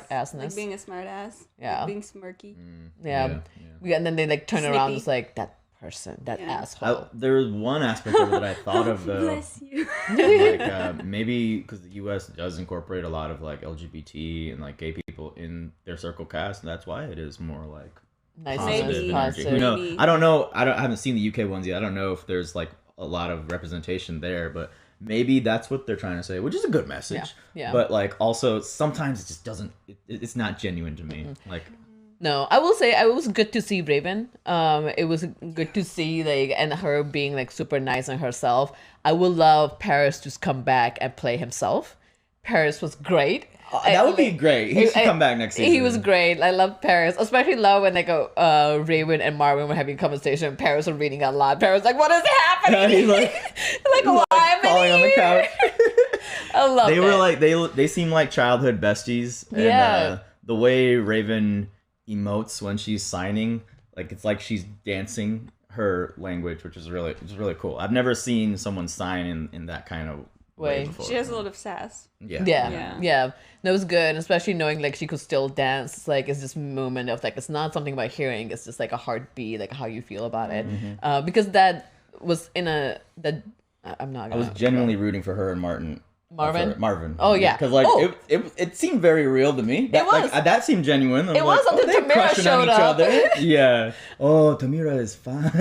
assness. Like being a smart ass. Yeah. Like being smirky. Yeah. And then they like turn around. Snippy. It's like that person, that asshole. There was one aspect of it that I thought of though. Bless you. Like maybe because the U.S. does incorporate a lot of like LGBT and like gay people in their circle cast, and that's why it is more like Nice. positive Maybe. energy. Positive. Who knows? Maybe. I don't know. I haven't seen the UK ones yet. I don't know if there's like a lot of representation there, but maybe that's what they're trying to say, which is a good message. Yeah. But like also sometimes it just doesn't. It's not genuine to me. Like. No, I will say it was good to see Raven. It was good to see like and her being like super nice on herself. I would love Paris to come back and play himself. Paris was great. That would be great. He should come back next season. He was great. I love Paris. Especially love when like Raven and Marvin were having a conversation. Paris was reading a lot. Paris was like, what is happening? He's like, like why am I falling on the here? couch. I love it. They were like they seem like childhood besties. And, Yeah. The way Raven emotes when she's signing, like it's like she's dancing her language, which is really cool. I've never seen someone sign in that kind of way before. She has a lot of sass. Yeah. That was good, especially knowing like she could still dance. It's like it's this moment of like it's not something about hearing. It's just like a heartbeat, like how you feel about it. Because that was in I'm not. I was genuinely rooting for her and Marvin. Oh, yeah. Because like Oh. it seemed very real to me. That, It was. Like, that seemed genuine. I'm It was like, until they're Tamira crushing on showed each up. other. Yeah. Oh, Tamira is fine.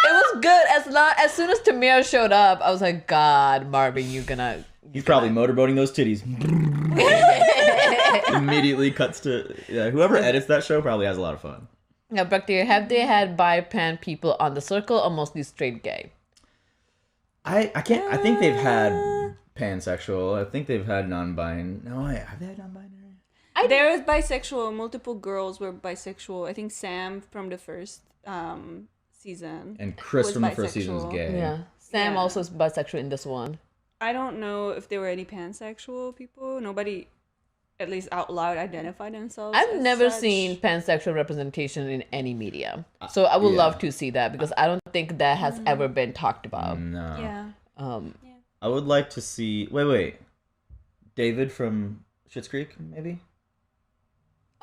It was good as soon as Tamira showed up. I was like, God, Marvin, He's probably motorboating those titties. Immediately cuts to whoever edits that show probably has a lot of fun. Now, Bhakti, have they had bi-pan people on the circle or mostly straight gay? I can't. I think they've had pansexual. I think they've had non-binary. No, have they had non-binary? There was bisexual. Multiple girls were bisexual. I think Sam from the first season. And Chris was from the first season was bisexual. gay. Yeah. Sam Yeah. also is bisexual in this one. I don't know if there were any pansexual people. Nobody, at least out loud, identified themselves. I've as never such. seen pansexual representation in any media. So I would love to see that because I don't think that has ever been talked about. No. Yeah. I would like to see. Wait. David from Schitt's Creek, maybe.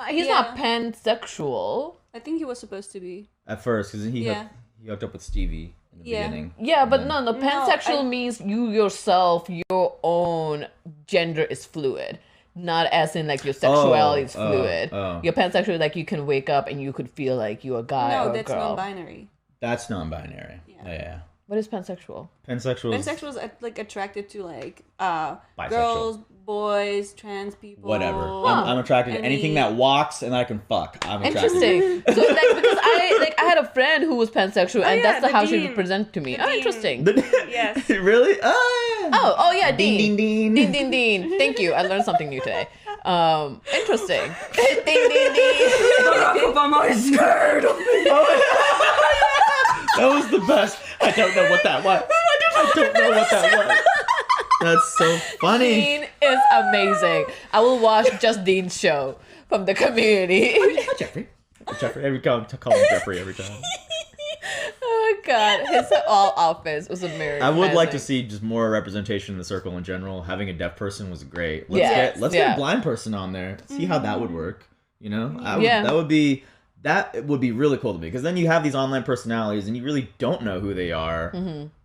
He's not pansexual. I think he was supposed to be. At first, because he Yeah. hooked up with Stevie in the beginning. Yeah, but no, pansexual I- means you yourself, your own gender is fluid. Not as in like your sexuality is fluid. Your pansexual, like you can wake up and you could feel like you're a guy or No, a that's girl. non-binary. That's non-binary. Yeah. Yeah. What is pansexual? Pansexual. Pansexuals are like attracted to like Bisexual. girls, boys, trans people. Whatever. I'm attracted to anything that walks and I can fuck. I'm attracted. Interesting. So like because I had a friend who was pansexual and yeah, that's how she Dean. would present to me. The Oh, Dean. interesting. Yes. Really? Oh, yeah. Oh yeah, Ding, Dean. ding, ding. Dean. Thank you. I learned something new today. Interesting. Ding. I'm always scared. That was the best. I don't know what that was. I don't know what that was. That's so funny. Dean is amazing. I will watch just Dean's show from the community. Jeffrey. Every time call him Jeffrey every time. Oh my god, his all outfits was amazing. I would like to see just more representation in the circle in general. Having a deaf person was great. Let's Yes. get a blind person on there. See how that would work. You know, Yeah. that would be really cool to me because then you have these online personalities and you really don't know who they are,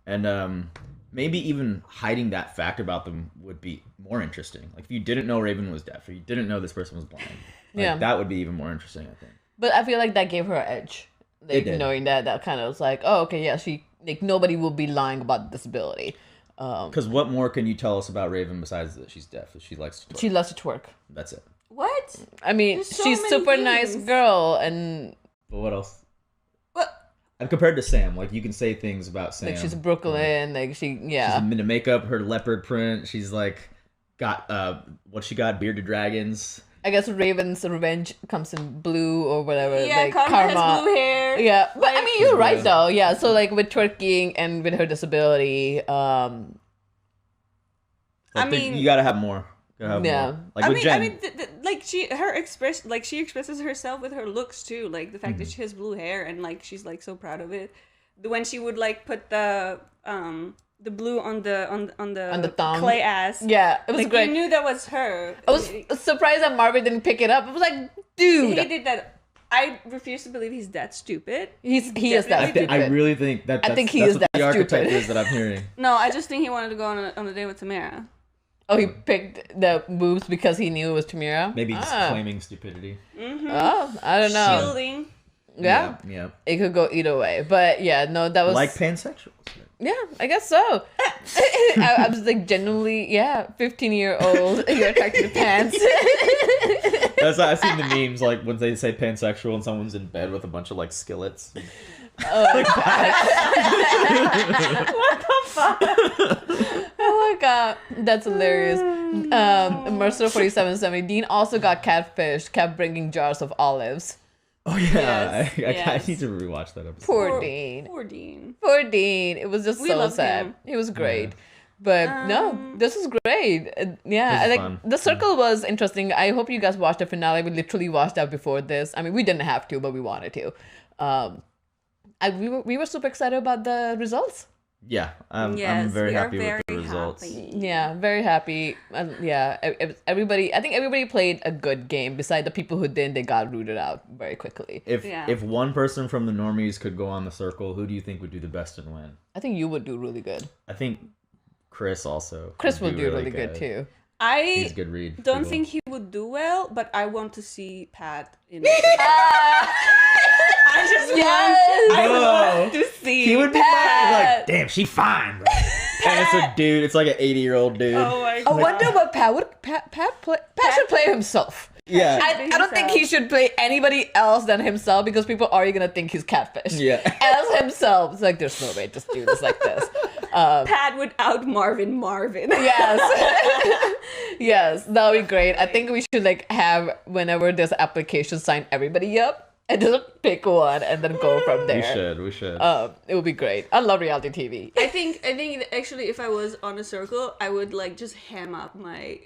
and maybe even hiding that fact about them would be more interesting. Like if you didn't know Raven was deaf or you didn't know this person was blind, that would be even more interesting. I think. But I feel like that gave her an edge. Like It did. knowing that kind of was like, oh okay, yeah, she like nobody will be lying about disability. Because what more can you tell us about Raven besides that she's deaf? That she likes to twerk. She loves to twerk. That's it. What? I mean, There's so she's many super nice things. girl and But what else? What? And compared to Sam, like you can say things about Sam. like she's Brooklyn, like she She's yeah. into makeup, her leopard print. She's like got what she got, bearded dragons. I guess Raven's revenge comes in blue or whatever. Yeah, like Karma has blue hair. Yeah, but I mean, you're right blue. though. Yeah, so like with twerking and with her disability, I think you gotta have more. Gotta have Yeah. more. Like with Jen. Like she expresses herself with her looks too. Like the fact that she has blue hair and like she's like so proud of it. When she would like put the blue on the thumb. clay ass. yeah, it was Like great. you knew that was her. I was surprised that Marvin didn't pick it up. I was like, dude, He did that. I refuse to believe he's that stupid. he is that definitely stupid. I really think that's, I think he that's is what that the archetype stupid. is that I'm hearing. No, I just think he wanted to go on a date with Tamara. Oh, he picked the boobs because he knew it was Tamira? Maybe just claiming stupidity. Oh, I don't know. Shielding. Yeah. Yeah. It could go either way. But yeah, no, that was... Like pansexuals. Yeah, I guess so. I was like, genuinely, 15-year-old, you're attracted to pants. That's I've seen the memes like when they say pansexual and someone's in bed with a bunch of like skillets. Oh my god, that's hilarious. Mercer 4770. Dean also got catfished, kept bringing jars of olives. Oh yeah, Yes, I need to rewatch that episode. Poor Dean. Poor Dean. Poor Dean. It was just We so loved sad. him. He was great. But no, this was great. Yeah, This is like fun. the circle was interesting. I hope you guys watched the finale. We literally watched that before this. I mean, we didn't have to, but we wanted to. We were super excited about the results. Yeah, I'm Yes, very we are happy with the very results. happy. Yeah, very happy. Everybody. I think everybody played a good game. Besides the people who didn't, they got rooted out very quickly. If one person from the Normies could go on the circle, who do you think would do the best and win? I think you would do really good. I think Chris also. Chris will would do really good too. He's a good read. Don't People. think he would do well, but I want to see Pat in. I want to see. He would be Pat. like, damn, she fine, bro. And it's a dude. It's like an 80-year-old dude. Oh my I god. wonder what Pat would. Pat should play himself. Yeah. I don't think he should play anybody else than himself because people are gonna think he's catfish. Yeah. As himself, it's like there's no way just do this like this. Pat without Marvin. Yes. Yes, that would be great. I think we should like have whenever there's an application, sign everybody up and just pick one and then go from there. We should. It would be great. I love reality TV. I think actually if I was on a circle, I would like just ham up my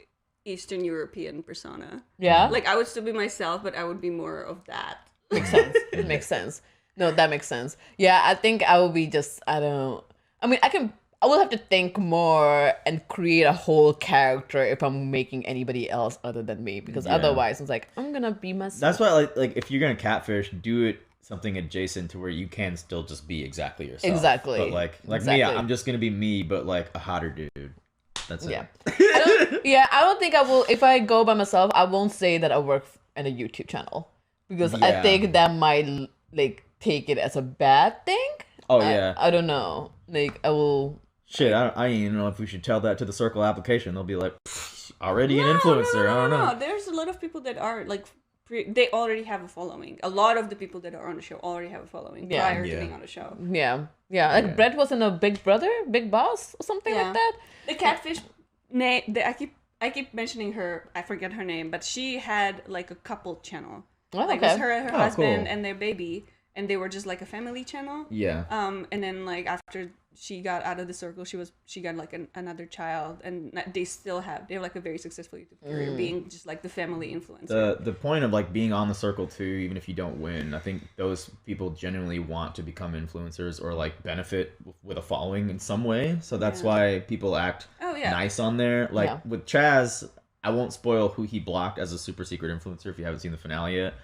Eastern European persona. Yeah, Like I would still be myself, but I would be more of that. makes sense. It makes sense. No, that makes sense. Yeah, I think I will be just. I will have to think more and create a whole character if I'm making anybody else other than me because otherwise it's like I'm gonna be myself. That's why, like, if you're gonna catfish, do it something adjacent to where you can still just be exactly yourself. Exactly. But like me, Exactly. I'm just gonna be me, but like a hotter dude. That's it. Yeah. I don't think I will. If I go by myself, I won't say that I work in a YouTube channel because I Yeah. think that might like take it as a bad thing. Oh yeah. I don't know. Like I will. Shit, I don't even know if we should tell that to the circle application. They'll be like, already an influencer. I don't know. No, there's a lot of people that are like, they already have a following. A lot of the people that are on the show already have a following prior to being on the show. Yeah. Like Brett was in a Big Brother, Big Boss, or something like that. The catfish name. I keep mentioning her. I forget her name, but she had like a couple channel. Oh, Like okay. it was her husband cool. and their baby, and they were just like a family channel. Yeah. And then like after she got out of the circle, she got like another child, and they're like a very successful YouTube career, being just like the family influencer. The point of like being on the circle too, even if you don't win, I think those people genuinely want to become influencers or like benefit with a following in some way. So that's why people act nice on there. Like with Chaz, I won't spoil who he blocked as a super secret influencer if you haven't seen the finale yet.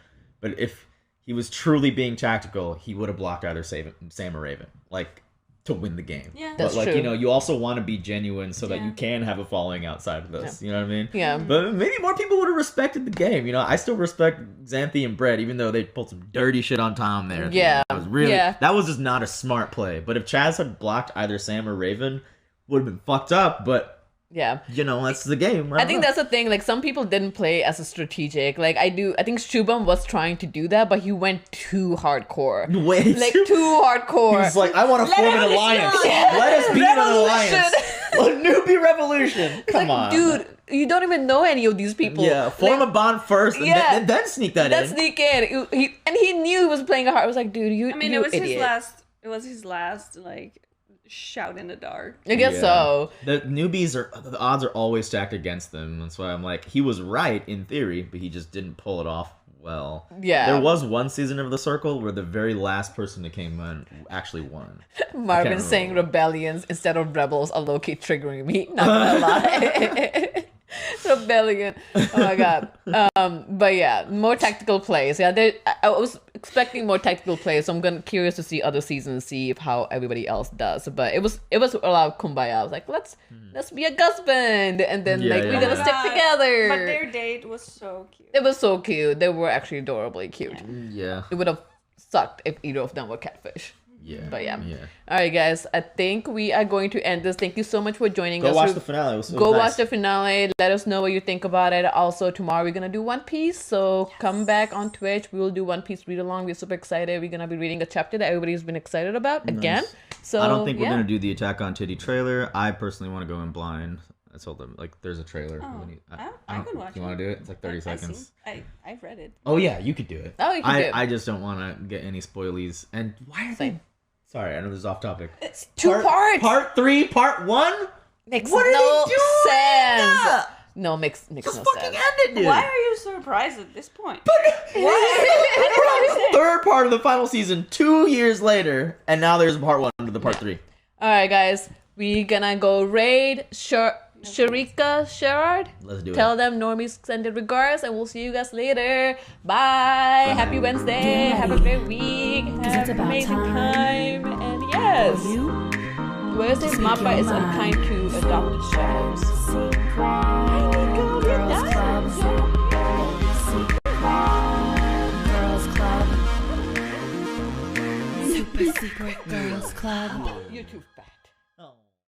But if he was truly being tactical, he would have blocked either Sam or Raven. Like, to win the game. Yeah. But That's like, true. you know, you also want to be genuine so that you can have a following outside of this. You know what I mean? Yeah. But maybe more people would have respected the game. You know, I still respect Xanthi and Brett, even though they pulled some dirty shit on Tom there. Yeah. That was really Yeah. that was just not a smart play. But if Chaz had blocked either Sam or Raven, would have been fucked up. But Yeah. you know, that's the game. I think that's the thing. Like, some people didn't play as a strategic. Like, I think Shubham was trying to do that, but he went too hardcore. way Like, too hardcore. He's like, I want to form an alliance. Yeah. Let us be an Revolution. alliance. A newbie revolution. Come Like, on, dude, you don't even know any of these people. Yeah, form a bond first, and then sneak that then in. Sneak in. He knew he was playing a heart. I was like, dude, you. I mean, you it was idiot. his last. It was his last like shout in the dark. I guess so. The newbies the odds are always stacked against them. That's why I'm like, he was right in theory, but he just didn't pull it off well. Yeah. There was one season of The Circle where the very last person that came in actually won. Marvin saying rebellions instead of rebels are low-key triggering me. Not gonna lie. Rebellion. Oh my god. But yeah, more tactical plays. Yeah, I was expecting more tactical plays, so I'm curious to see other seasons, see how everybody else does. But it was a lot of kumbaya. I was like, let's be a husband, and then we're gonna stick together. But their date was so cute. It was so cute. They were actually adorably cute. Yeah. It would have sucked if either of them were catfish. Yeah. But yeah. All right, guys. I think we are going to end this. Thank you so much for joining us. Go watch the finale. It was so Go nice. watch the finale. Let us know what you think about it. Also, tomorrow we're gonna do One Piece. So come back on Twitch. We will do One Piece read along. We're super excited. We're gonna be reading a chapter that everybody's been excited about again. So I don't think we're gonna do the Attack on Titty trailer. I personally want to go in blind. I told them like there's a trailer. I can watch it. You want to do it? It's like 30 seconds. I've read it. Oh yeah, you could do it. Oh, you can do it. I just don't want to get any spoilies. And why are they? Sorry, I know this is off topic. It's two parts. Part 3, part 1. Makes What are no they doing? sense. No, makes no Just sense. fucking end it, dude. Why are you surprised at this point? We're on the third part of the final season 2 years later, and now there's part 1 to the part 3. All right, guys. We're gonna go raid Sharika Sherrod. Let's do it. Tell them Normies sending regards, and we'll see you guys later. Bye. Happy Wednesday. Have a great week. Have it's an about amazing time. time. And yes, You Wednesday's Mappa is unkind to adopted shadows. Girls Club. Girls Club. Super Secret Girls Club. You're too fast.